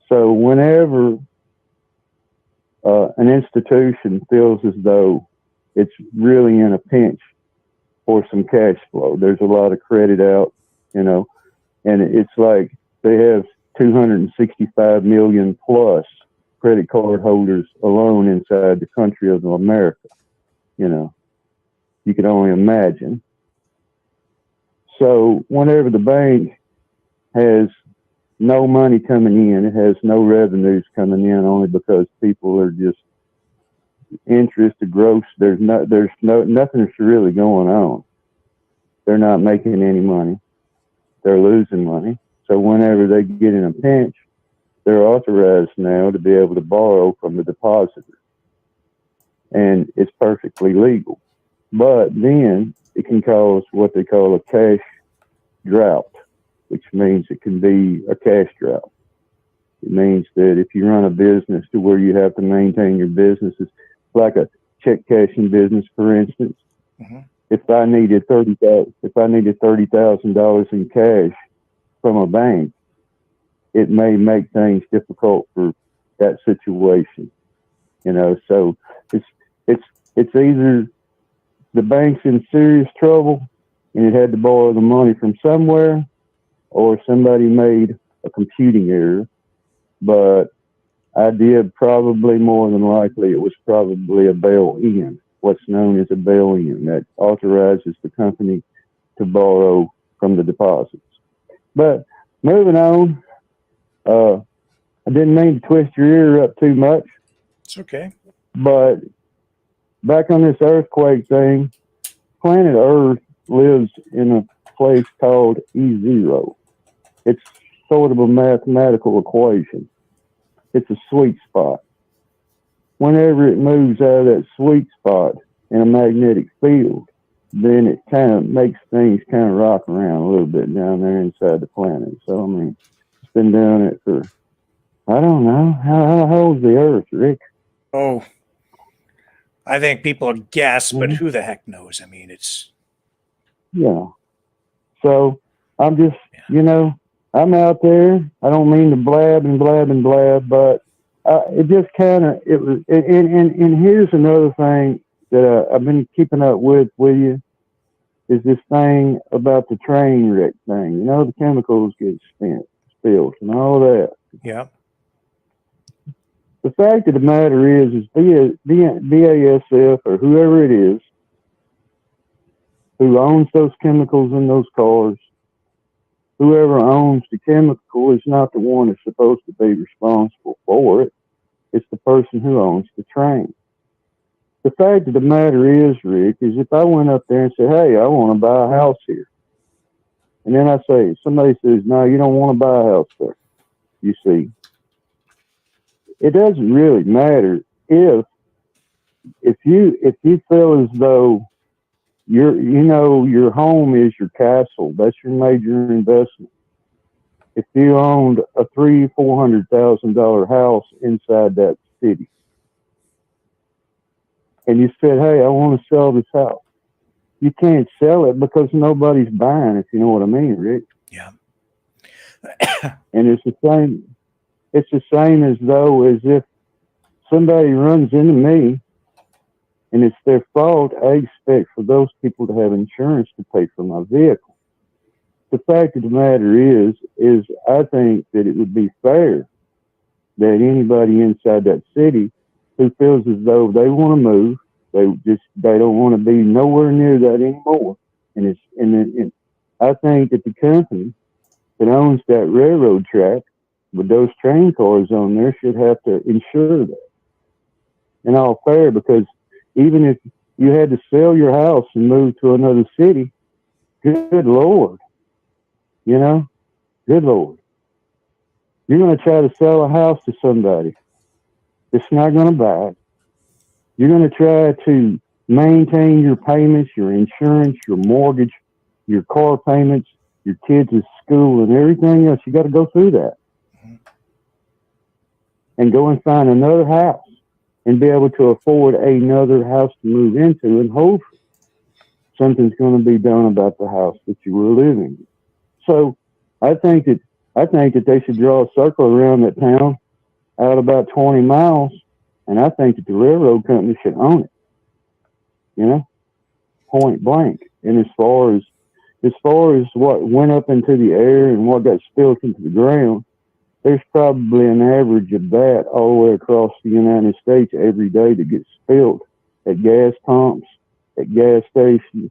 So whenever an institution feels as though it's really in a pinch for some cash flow, there's a lot of credit out, you know, and it's like they have 265 million plus credit card holders alone inside the country of America. You know, you can only imagine. So whenever the bank has no money coming in, it has no revenues coming in, only because people are just interested, gross. There's nothing's really going on. They're not making any money. They're losing money. So whenever they get in a pinch, they're authorized now to be able to borrow from the depositor. And it's perfectly legal. But then it can cause what they call a cash drought, which means it can be a cash drought. It means that if you run a business to where you have to maintain your business, it's like a check cashing business, for instance. If I needed $30,000 in cash from a bank, it may make things difficult for that situation. You know, so it's either the bank's in serious trouble and it had to borrow the money from somewhere, or somebody made a computing error. But I did probably more than likely, it was probably a bail-in, what's known as a bail-in, that authorizes the company to borrow from the deposits. But moving on, I didn't mean to twist your ear up too much, It's okay. but back on this earthquake thing, planet Earth lives in a place called E0. It's sort of a mathematical equation. It's a sweet spot. Whenever it moves out of that sweet spot in a magnetic field, then it kind of makes things kind of rock around a little bit down there inside the planet. So, I mean, it's been doing it for, I don't know. How old's the Earth, Rick? Oh, I think people guess, but Mhm. who the heck knows? I mean, it's Yeah. So I'm just, I'm out there. I don't mean to blab and blab and blab, but it just kind of, it was, and here's another thing that I've been keeping up with you is this thing about the train wreck thing. The chemicals get spilled and all that. yeah. The fact of the matter is BASF or whoever it is who owns those chemicals in those cars, whoever owns the chemical is not the one that's supposed to be responsible for it. It's the person who owns the train. The fact of the matter is, Rick, is if I went up there and said, hey, I want to buy a house here. And then somebody says, no, you don't want to buy a house there. You see, it doesn't really matter if you feel as though your home is your castle. That's your major investment. If you owned a $300,000-$400,000 house inside that city, and you said, "Hey, I want to sell this house," you can't sell it because nobody's buying. If you know what I mean, Rick. Yeah. And it's the same. It's the same as if somebody runs into me and it's their fault. I expect for those people to have insurance to pay for my vehicle. The fact of the matter is I think that it would be fair that anybody inside that city who feels as though they want to move, they don't want to be nowhere near that anymore. And I think that the company that owns that railroad track with those train cars on there should have to insure that. In all fair, because even if you had to sell your house and move to another city, good Lord, good Lord. You're going to try to sell a house to somebody that's not going to buy it. You're going to try to maintain your payments, your insurance, your mortgage, your car payments, your kids' school, and everything else. You got to go through that. And go and find another house and be able to afford another house to move into, and hopefully something's going to be done about the house that you were living in. So I think that they should draw a circle around that town out about 20 miles, and I think that the railroad company should own it, point blank. And as far as what went up into the air and what got spilled into the ground, there's probably an average of that all the way across the United States every day that gets spilled at gas pumps, at gas stations,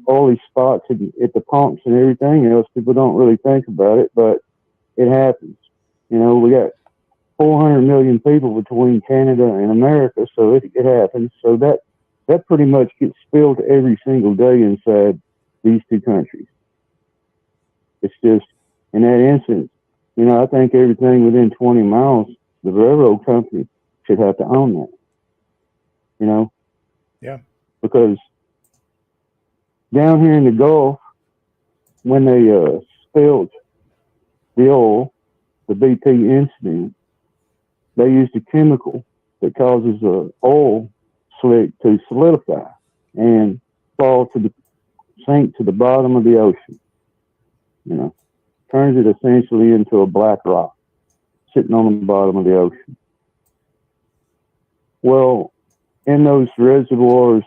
all these spots at the pumps and everything else. People don't really think about it, but it happens. We got 400 million people between Canada and America, so it happens. So that pretty much gets spilled every single day inside these two countries. It's just, in that instance, I think everything within 20 miles, the railroad company should have to own that, Yeah. Because down here in the Gulf, when they spilled the oil, the BP incident, they used a chemical that causes the oil slick to solidify and sink to the bottom of the ocean. Turns it essentially into a black rock sitting on the bottom of the ocean. Well, in those reservoirs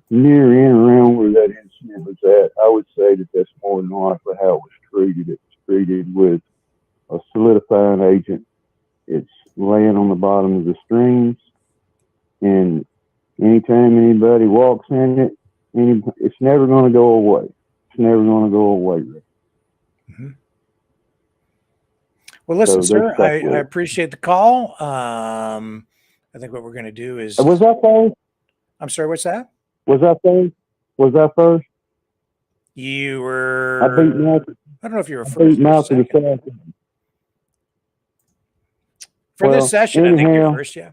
near and around where that incident was at, I would say that that's more than likely how it was treated. It was treated with a solidifying agent. It's laying on the bottom of the streams, and anytime anybody walks in it, it's never going to go away. It's never going to go away. Mm-hmm. Well, listen, So they're sir, I stuck with it. appreciate the call. I think what we're going to do is. Was that first? I'm sorry, what's that? Was that first? Was that first? You I were. beat Mouth. I don't know if you were I first beat or Mouth of the second. South. For this Well, session, I think you're anyhow. first, yeah.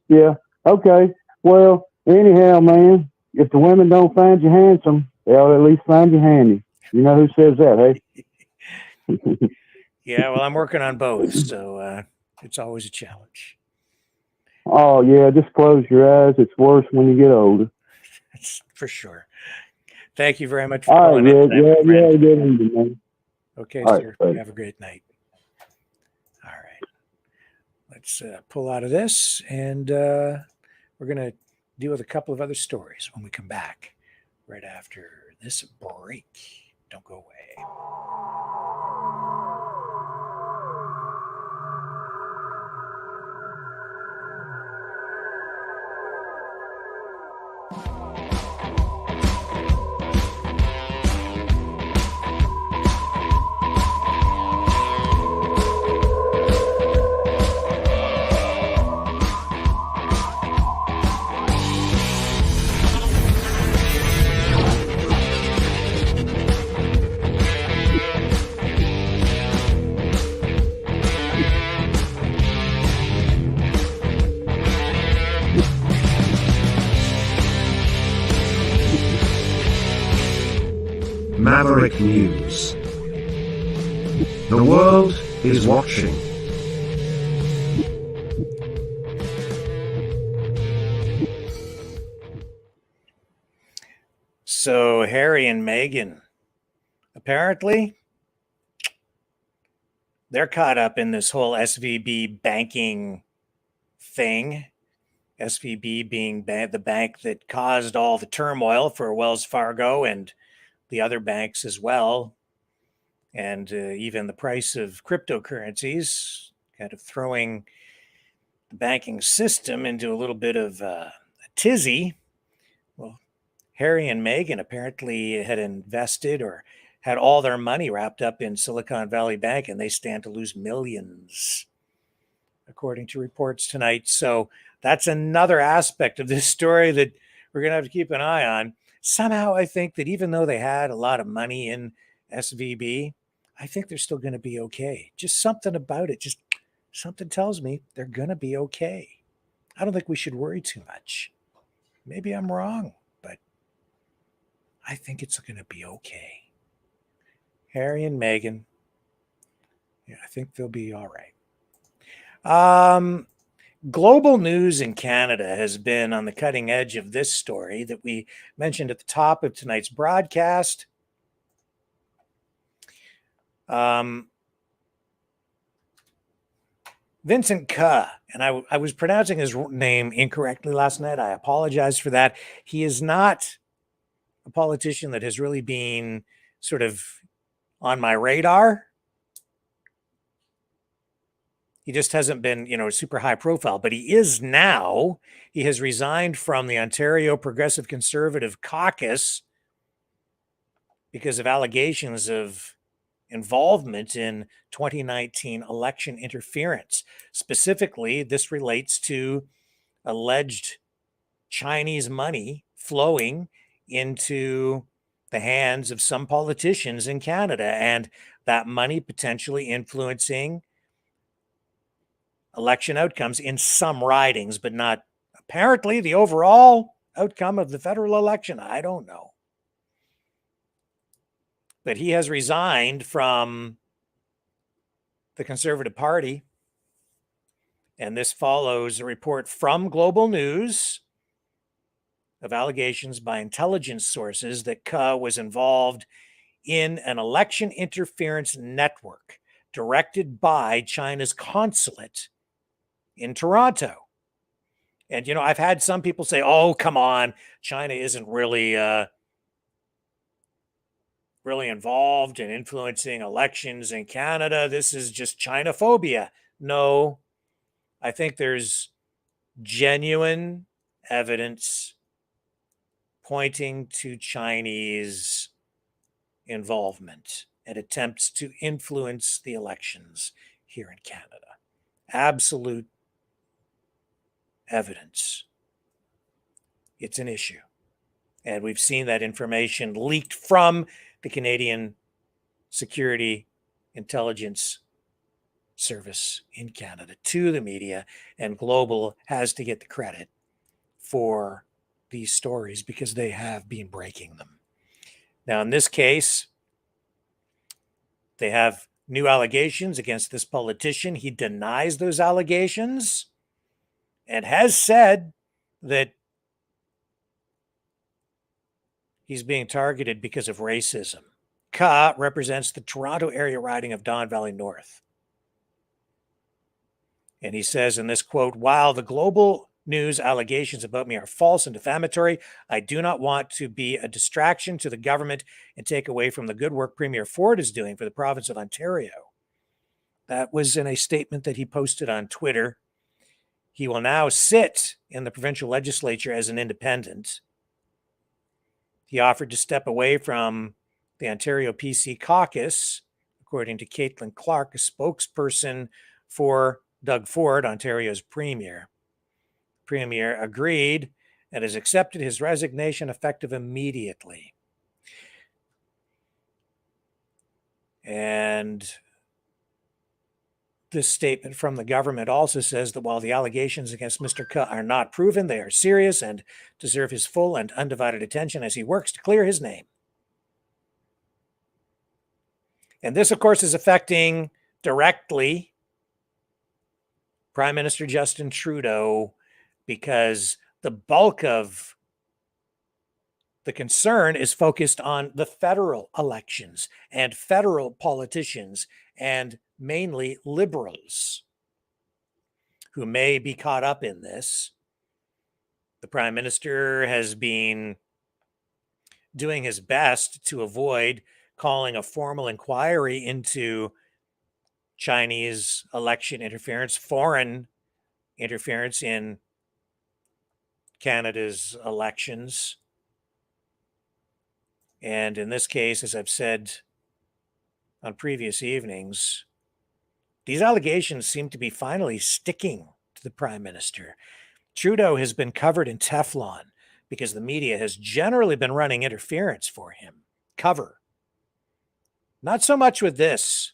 Yeah. Okay. Well, anyhow, man, if the women don't find you handsome, they'll at least find you handy. You know who says that, hey? Yeah, well, I'm working on both, so it's always a challenge. Oh, yeah, just close your eyes. It's worse when you get older. That's for sure. Thank you very much for All calling right, in yeah, tonight, my friend. yeah, good evening, man. Okay, All right, sir. buddy. Have a great night. All right. Let's pull out of this, and we're going to deal with a couple of other stories when we come back right after this break. Don't go away. Maverick News. The world is watching. So, Harry and Meghan, apparently, they're caught up in this whole SVB banking thing. SVB being the bank that caused all the turmoil for Wells Fargo and the other banks as well. And even the price of cryptocurrencies, kind of throwing the banking system into a little bit of a tizzy. Well, Harry and Meghan apparently had invested or had all their money wrapped up in Silicon Valley Bank, and they stand to lose millions, according to reports tonight. So that's another aspect of this story that we're going to have to keep an eye on. Somehow I think that even though they had a lot of money in SVB, I think they're still going to be okay. Just something about it. Just something tells me they're going to be okay. I don't think we should worry too much. Maybe I'm wrong, but I think it's going to be okay. Harry and Meghan, yeah, I think they'll be all right. Global news in Canada has been on the cutting edge of this story that we mentioned at the top of tonight's broadcast. Vincent Ke, and I was pronouncing his name incorrectly last night. I apologize for that. He is not a politician that has really been sort of on my radar. He just hasn't been, super high profile, but he is now. He has resigned from the Ontario Progressive Conservative Caucus because of allegations of involvement in 2019 election interference. Specifically, this relates to alleged Chinese money flowing into the hands of some politicians in Canada, and that money potentially influencing election outcomes in some ridings, but not apparently the overall outcome of the federal election. I don't know. But he has resigned from the Conservative Party. And this follows a report from Global News of allegations by intelligence sources that Ke was involved in an election interference network directed by China's consulate in Toronto. And, I've had some people say, oh, come on, China isn't really involved in influencing elections in Canada. This is just Chinophobia. No, I think there's genuine evidence pointing to Chinese involvement. and attempts to influence the elections here in Canada. Absolute evidence. It's an issue. And we've seen that information leaked from the Canadian Security Intelligence Service in Canada to the media, and Global has to get the credit for these stories because they have been breaking them. Now, in this case, they have new allegations against this politician. He denies those allegations and has said that he's being targeted because of racism. Ka represents the Toronto area riding of Don Valley North. And he says in this quote, "While the Global News allegations about me are false and defamatory, I do not want to be a distraction to the government and take away from the good work Premier Ford is doing for the province of Ontario." That was in a statement that he posted on Twitter. He will now sit in the provincial legislature as an independent. He offered to step away from the Ontario PC caucus, according to Caitlin Clark, a spokesperson for Doug Ford, Ontario's premier. Premier agreed and has accepted his resignation effective immediately. And this statement from the government also says that while the allegations against Mr. Ka are not proven, they are serious and deserve his full and undivided attention as he works to clear his name. And this, of course, is affecting directly Prime Minister Justin Trudeau, because the bulk of the concern is focused on the federal elections and federal politicians, and mainly Liberals who may be caught up in this. The Prime Minister has been doing his best to avoid calling a formal inquiry into Chinese election interference, foreign interference in Canada's elections. And in this case, as I've said on previous evenings, these allegations seem to be finally sticking to the Prime Minister. Trudeau has been covered in Teflon because the media has generally been running interference for him. Cover. Not so much with this.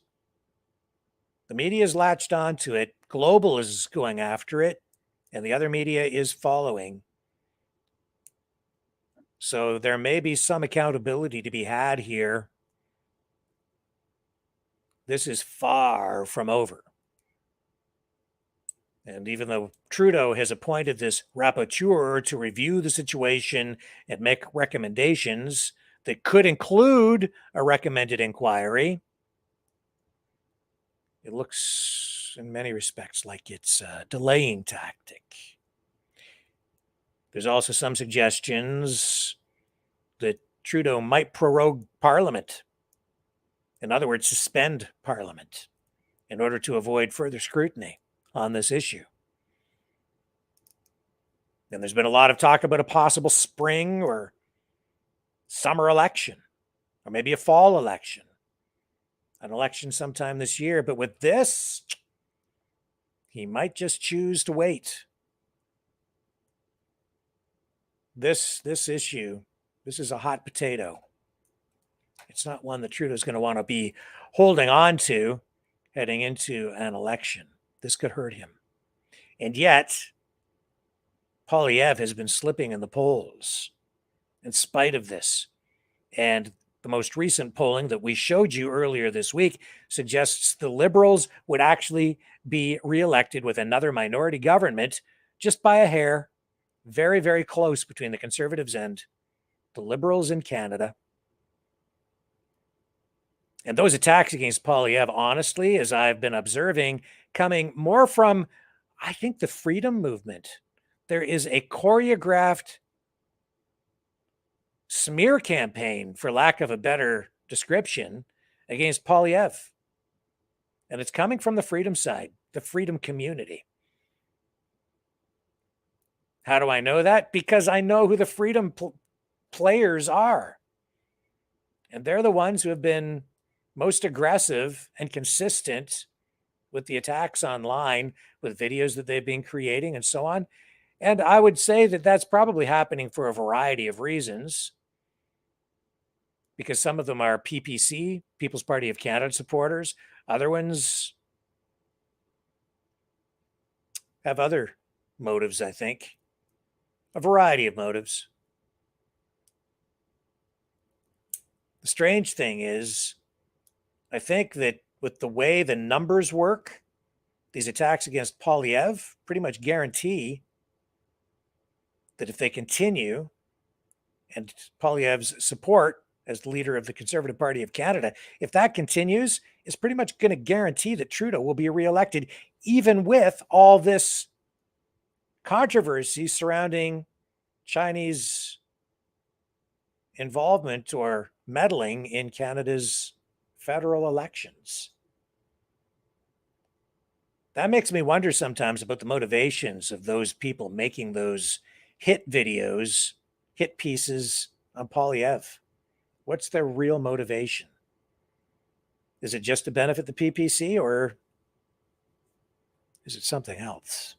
The media is latched onto it. Global is going after it, and the other media is following. So there may be some accountability to be had here. This is far from over. And even though Trudeau has appointed this rapporteur to review the situation and make recommendations that could include a recommended inquiry, it looks in many respects like it's a delaying tactic. There's also some suggestions that Trudeau might prorogue Parliament. In other words, suspend Parliament in order to avoid further scrutiny on this issue. And there's been a lot of talk about a possible spring or summer election, or maybe a fall election, an election sometime this year. But with this, he might just choose to wait. This issue, this is a hot potato. It's not one that Trudeau's going to want to be holding on to heading into an election. This could hurt him. And yet, Poilievre has been slipping in the polls in spite of this. And the most recent polling that we showed you earlier this week suggests the Liberals would actually be reelected with another minority government just by a hair, very, very close between the Conservatives and the Liberals in Canada. And those attacks against Poilievre, honestly, as I've been observing, coming more from, I think, the freedom movement. There is a choreographed smear campaign, for lack of a better description, against Poilievre. And it's coming from the freedom side, the freedom community. How do I know that? Because I know who the freedom players are. And they're the ones who have been most aggressive and consistent with the attacks online, with videos that they've been creating and so on. And I would say that that's probably happening for a variety of reasons, because some of them are PPC, People's Party of Canada supporters. Other ones have other motives, I think. A variety of motives. The strange thing is, I think that with the way the numbers work, these attacks against Poilievre pretty much guarantee that if they continue, and Poilievre's support as the leader of the Conservative Party of Canada, if that continues, it's pretty much going to guarantee that Trudeau will be reelected, even with all this controversy surrounding Chinese involvement or meddling in Canada's federal elections. That makes me wonder sometimes about the motivations of those people making those hit videos, hit pieces on Poilievre. What's their real motivation? Is it just to benefit the PPC, or is it something else?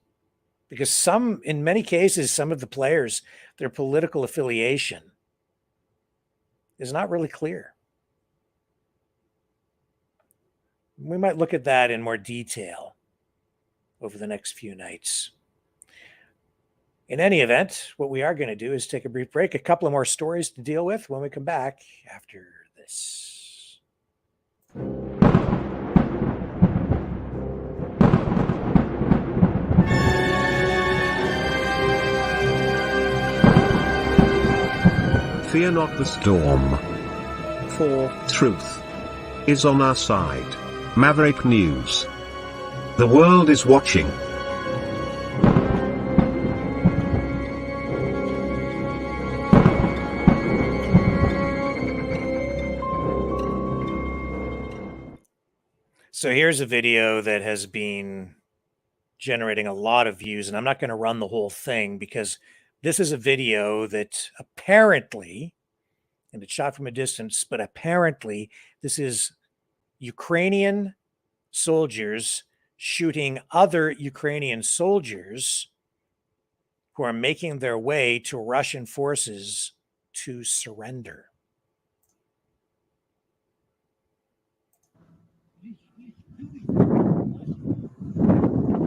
Because in many cases, some of the players, their political affiliation is not really clear. We might look at that in more detail over the next few nights. In any event, what we are going to do is take a brief break, a couple of more stories to deal with when we come back after this. Fear not the storm, for truth is on our side. Maverick News. The world is watching. So here's a video that has been generating a lot of views, and I'm not going to run the whole thing because this is a video that apparently, and it's shot from a distance, but apparently this is Ukrainian soldiers shooting other Ukrainian soldiers who are making their way to Russian forces to surrender.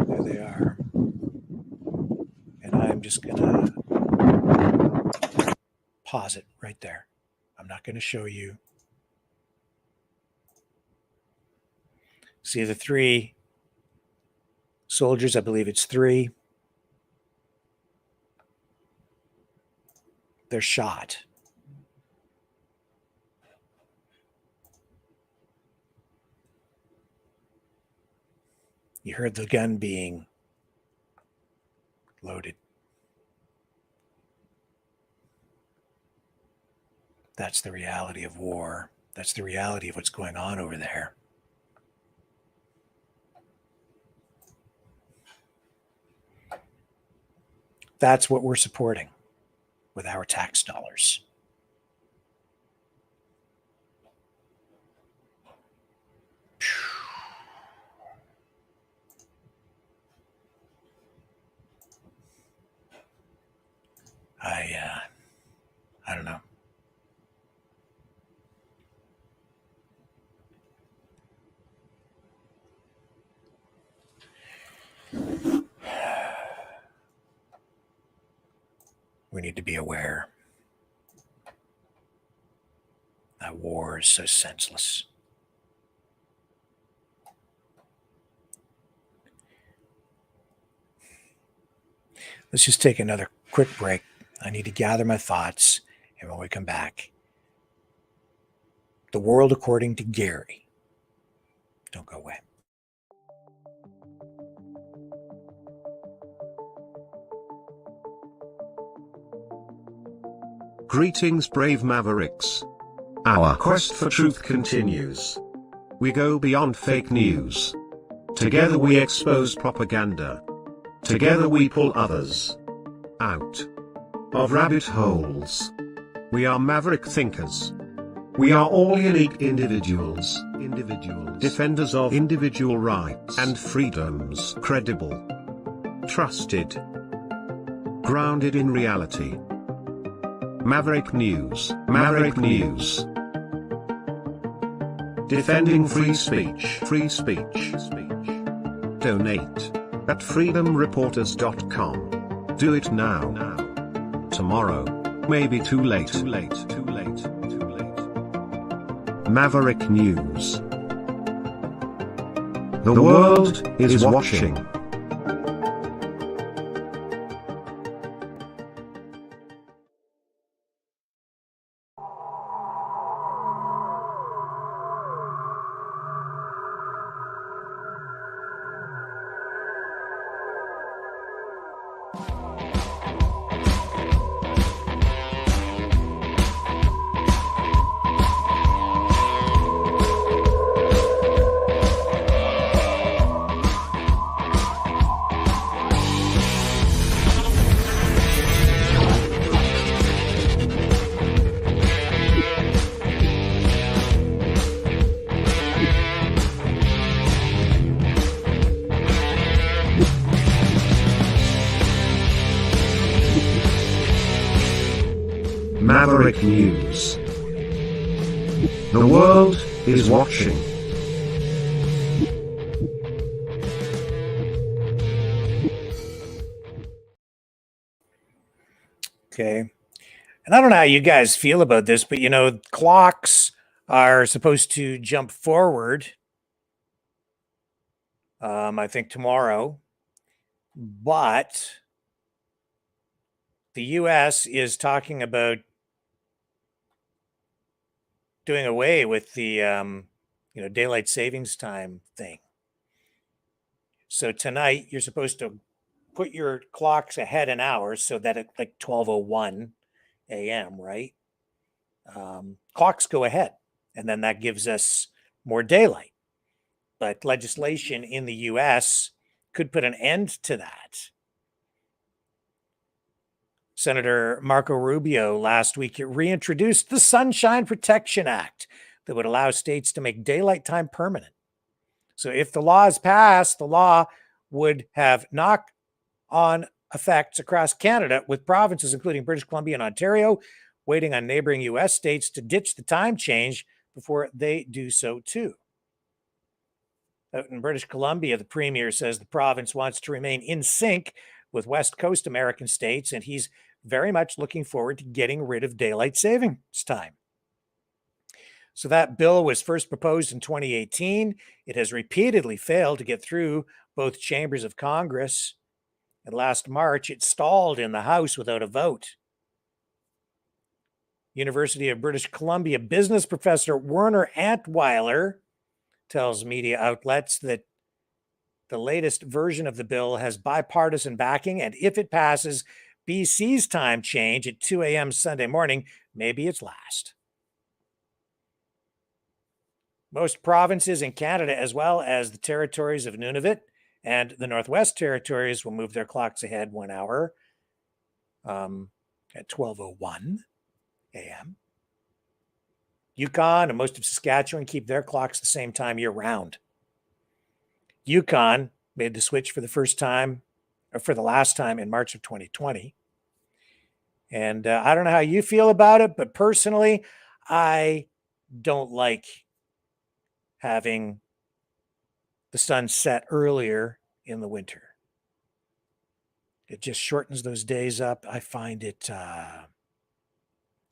There they are. And I'm just going to pause it right there. I'm not going to show you. See the three soldiers, I believe it's three. They're shot. You heard the gun being loaded. That's the reality of war. That's the reality of what's going on over there. That's what we're supporting with our tax dollars. I don't know. We need to be aware that war is so senseless. Let's just take another quick break. I need to gather my thoughts, and when we come back, the world according to Gary. Don't go away. Greetings, brave Mavericks. Our quest for truth continues. We go beyond fake news. Together we expose propaganda. Together we pull others out of rabbit holes. We are maverick thinkers. We are all unique individuals. individuals, defenders of individual rights and freedoms, credible, trusted, grounded in reality. Maverick News, Maverick News. Defending free speech, free speech. Donate at freedomreporters.com. Do it now. Tomorrow may be too late. Maverick News. The world is watching. Maverick News. The world is watching. Okay. And I don't know how you guys feel about this, but you know, clocks are supposed to jump forward. I think tomorrow, but the US is talking about doing away with the daylight savings time thing. So tonight you're supposed to put your clocks ahead an hour so that at like 12:01 a.m., right? Clocks go ahead, and then that gives us more daylight. But legislation in the US could put an end to that. Senator Marco Rubio last week reintroduced the Sunshine Protection Act that would allow states to make daylight time permanent. So if the law is passed, the law would have knock-on effects across Canada, with provinces including British Columbia and Ontario waiting on neighboring US states to ditch the time change before they do so too. Out in British Columbia, the premier says the province wants to remain in sync with West Coast American states, and he's very much looking forward to getting rid of daylight savings time. So that bill was first proposed in 2018. It has repeatedly failed to get through both chambers of Congress. And last March, it stalled in the House without a vote. University of British Columbia business professor Werner Antweiler tells media outlets that the latest version of the bill has bipartisan backing, and if it passes, BC's time change at 2 a.m. Sunday morning may be its last. Most provinces in Canada, as well as the territories of Nunavut and the Northwest Territories, will move their clocks ahead 1 hour at 12:01 a.m. Yukon and most of Saskatchewan keep their clocks the same time year-round. Yukon made the switch for the first time, or for the last time, in March of 2020. And I don't know how you feel about it, but personally, I don't like having the sun set earlier in the winter. It just shortens those days up. I find it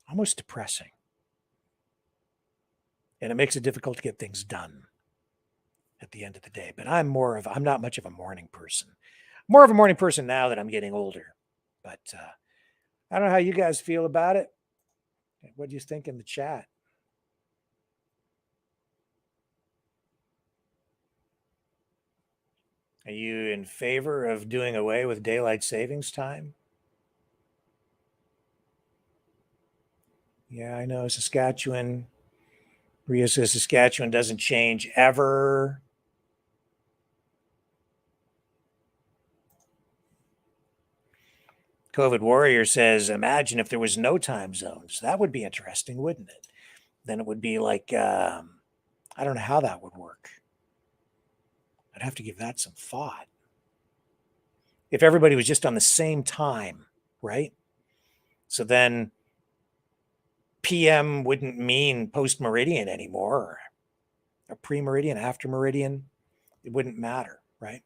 almost depressing. And it makes it difficult to get things done at the end of the day. But I'm not much of a morning person. More of a morning person now that I'm getting older. But I don't know how you guys feel about it. What do you think in the chat? Are you in favor of doing away with daylight savings time? Yeah, I know Saskatchewan. Ria says Saskatchewan doesn't change ever. COVID Warrior says, imagine if there was no time zones. That would be interesting, wouldn't it? Then it would be like I don't know how that would work. I'd have to give that some thought. If everybody was just on the same time, right? So then PM wouldn't mean post-meridian anymore, or pre-meridian, after meridian. It wouldn't matter, right?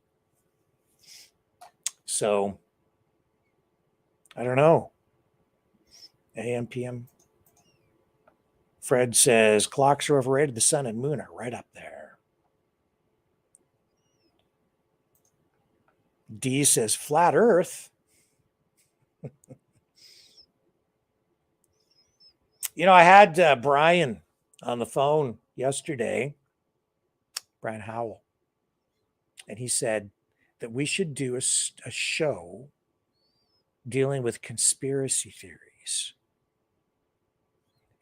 So I don't know. AM, PM. Fred says clocks are overrated. The sun and moon are right up there. D says flat earth. You know, I had Brian on the phone yesterday, Brian Howell, and he said that we should do a show dealing with conspiracy theories.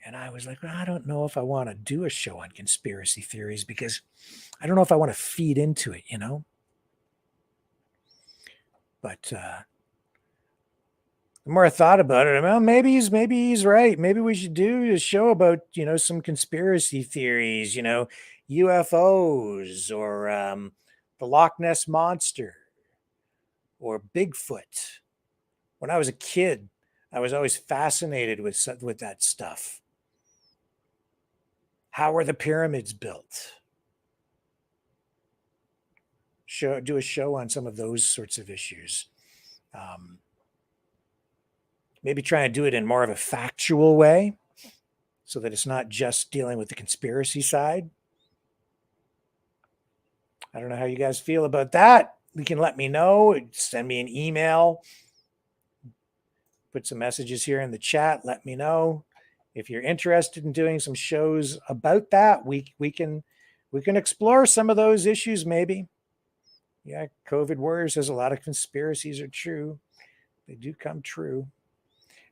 And I was like, well, I don't know if I want to do a show on conspiracy theories because I don't know if I want to feed into it, you know? But the more I thought about it, well, maybe he's right. Maybe we should do a show about, you know, some conspiracy theories, you know, UFOs or the Loch Ness Monster or Bigfoot. When I was a kid, I was always fascinated with that stuff. How were the pyramids built? Do a show on some of those sorts of issues. Maybe try and do it in more of a factual way so that it's not just dealing with the conspiracy side. I don't know how you guys feel about that. You can let me know. Send me an email. Put some messages here in the chat. Let me know if you're interested in doing some shows about that. We can explore some of those issues maybe. Yeah, COVID Warriors says a lot of conspiracies are true. They do come true.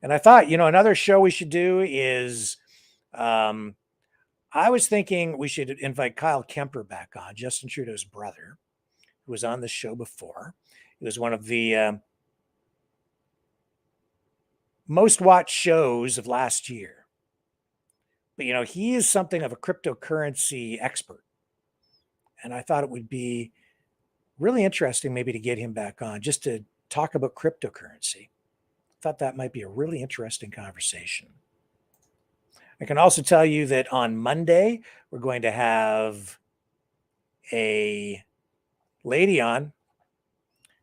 And I thought, you know, another show we should do is, I was thinking we should invite Kyle Kemper back on, Justin Trudeau's brother, who was on the show before. He was one of the most watched shows of last year. But, you know, he is something of a cryptocurrency expert. And I thought it would be really interesting maybe to get him back on just to talk about cryptocurrency. Thought that might be a really interesting conversation. I can also tell you that on Monday, we're going to have a lady on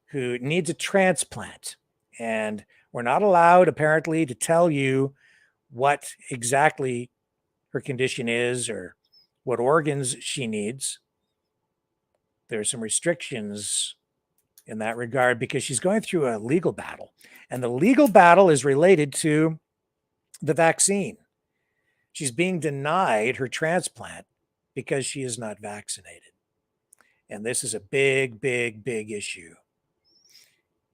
who needs a transplant. And we're not allowed, apparently, to tell you what exactly her condition is or what organs she needs. There are some restrictions in that regard because she's going through a legal battle. And the legal battle is related to the vaccine. She's being denied her transplant because she is not vaccinated. And this is a big, big, big issue.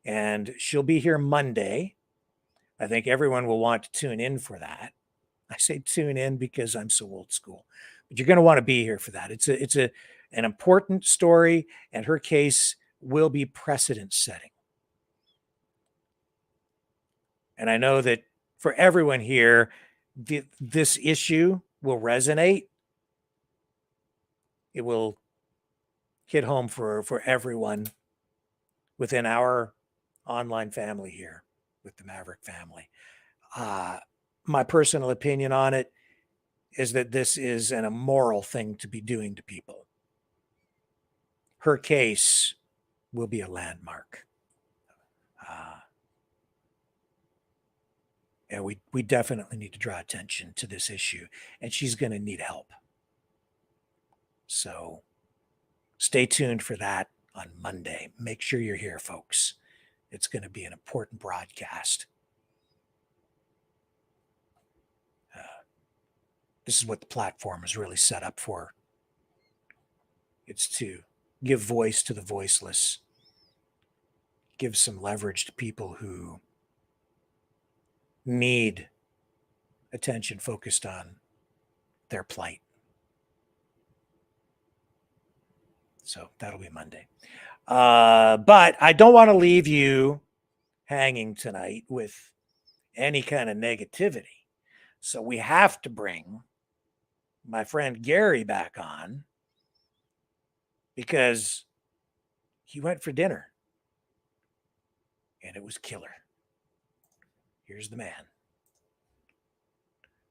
And she'll be here Monday. I think everyone will want to tune in for that. I say tune in because I'm so old school. But you're going to want to be here for that. It's an important story, and her case will be precedent setting. And I know that for everyone here, this issue will resonate. It will hit home for everyone within our online family here with the Maverick family. My personal opinion on it is that this is an immoral thing to be doing to people. Her case will be a landmark. And we definitely need to draw attention to this issue, and she's going to need help. So stay tuned for that on Monday. Make sure you're here, folks. It's going to be an important broadcast. This is what the platform is really set up for. It's to give voice to the voiceless, give some leverage to people who need attention focused on their plight. So that'll be Monday. But I don't want to leave you hanging tonight with any kind of negativity. So we have to bring my friend Gary back on because he went for dinner and it was killer. Here's the man.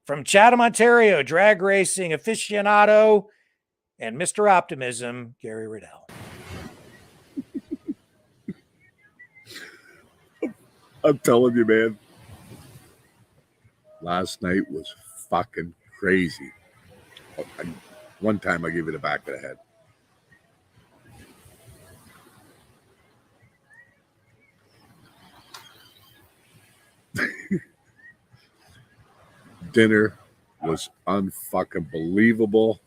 From Chatham, Ontario, drag racing aficionado and Mr. Optimism, Gary Riddell. I'm telling you, man. Last night was fucking crazy. One time I gave you the back of the head. Dinner was unfucking believable.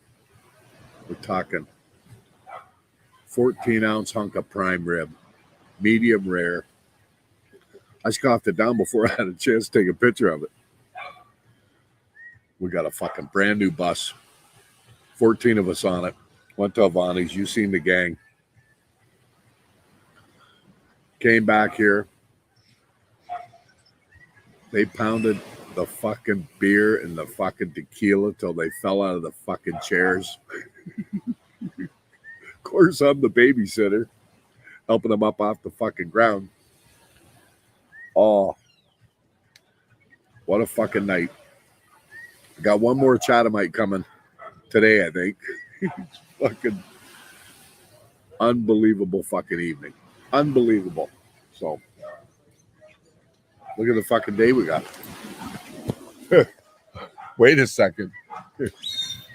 We're talking 14-ounce hunk of prime rib, medium rare. I scoffed it down before I had a chance to take a picture of it. We got a fucking brand new bus. 14 of us on it. Went to Avani's. You seen the gang. Came back here. They pounded the fucking beer and the fucking tequila till they fell out of the fucking chairs. Of course, I'm the babysitter, helping them up off the fucking ground. Oh, what a fucking night. Got one more Chathamite coming today, I think. Fucking unbelievable fucking evening. Unbelievable. So, look at the fucking day we got. Wait a second.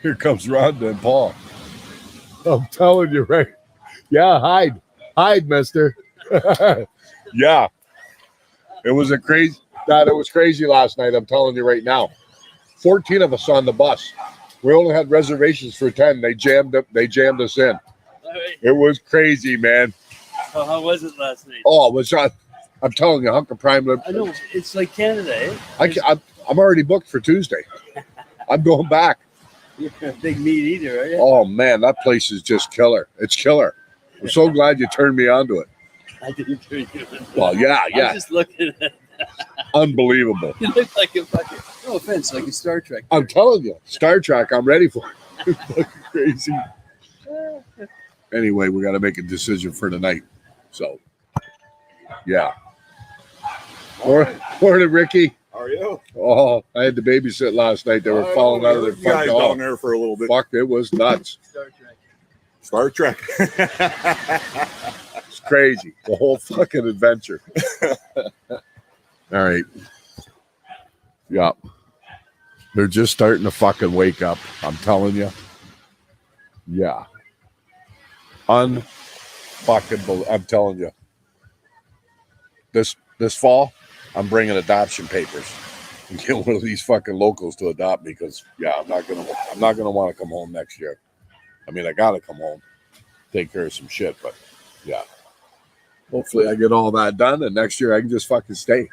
Here comes Rhonda and Paul. I'm telling you, right? Yeah, hide. Hide, mister. Yeah. It was a crazy, it was crazy last night. I'm telling you right now. 14 of us on the bus. We only had reservations for 10. They jammed us in. It was crazy, man. So how was it last night? Oh, it was I'm telling you, hunk of prime. I know it's like Canada, eh? I'm already booked for Tuesday. I'm going back. You're a big meat eater, are you? Oh man, that place is just killer. It's killer. I'm so glad you turned me on to it. I didn't turn you on. Well, yeah. I'm just looking at Unbelievable. You look like a fucking, no offense, like a Star Trek. I'm telling you, Star Trek, I'm ready for it. Fucking crazy. Anyway, we got to make a decision for tonight. So, yeah. Morning, Ricky. How are you? Oh, I had to babysit last night. They were falling out of their guys fucking down there for a little bit. Fuck, it was nuts. Star Trek. It's crazy. The whole fucking adventure. All right. Yeah. They're just starting to fucking wake up. I'm telling you. Yeah. I'm telling you. This fall, I'm bringing adoption papers and get one of these fucking locals to adopt me because I'm not gonna want to come home next year. I mean, I gotta come home, take care of some shit, but yeah. Hopefully I get all that done and next year I can just fucking stay.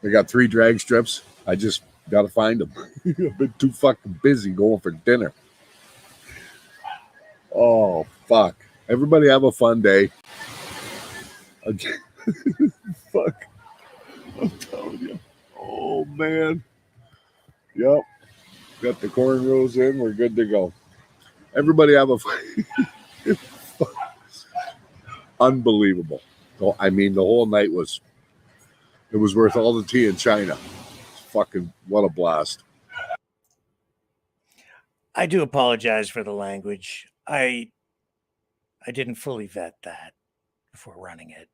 I got 3 drag strips. I just gotta find them. I've been too fucking busy going for dinner. Oh fuck. Everybody have a fun day. Okay. Fuck. I'm telling you. Oh man. Yep. Got the cornrows in. We're good to go. Everybody have a fun. Unbelievable. I mean, the whole night was worth all the tea in China. Fucking what a blast. I do apologize for the language. I didn't fully vet that before running it.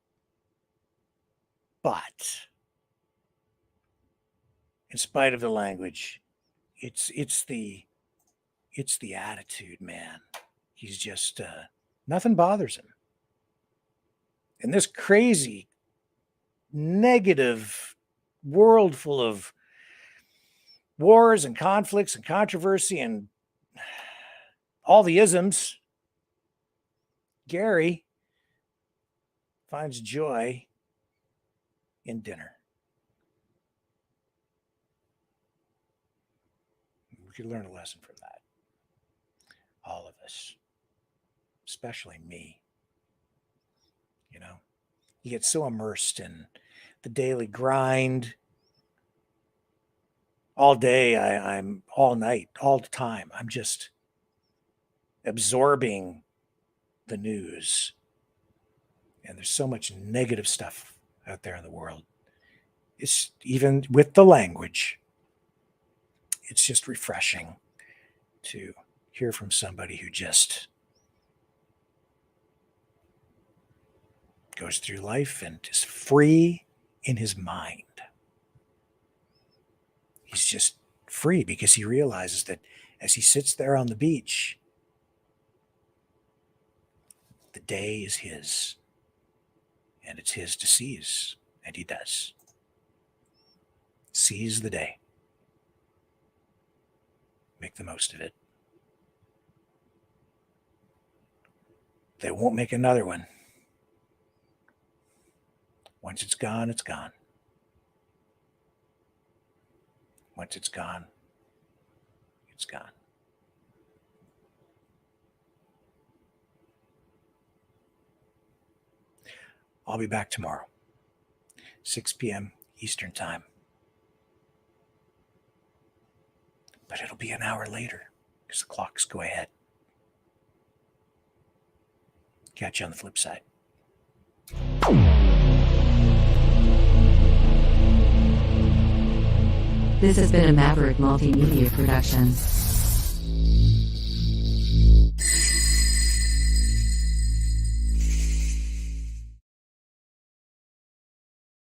But in spite of the language, it's the attitude, man. He's just nothing bothers him. In this crazy, negative world full of wars and conflicts and controversy and all the isms, Gary finds joy in dinner. We could learn a lesson from that. All of us, especially me. You know, you get so immersed in the daily grind, all day, I'm all night, all the time. I'm just absorbing the news. And there's so much negative stuff out there in the world. It's even with the language, it's just refreshing to hear from somebody who just goes through life and is free in his mind. He's just free because he realizes that as he sits there on the beach, the day is his, and it's his to seize, and he does. Seize the day. Make the most of it. They won't make another one. Once it's gone, it's gone. Once it's gone, it's gone. I'll be back tomorrow, 6 p.m. Eastern Time. But it'll be an hour later because the clocks go ahead. Catch you on the flip side. This has been a Maverick Multimedia production.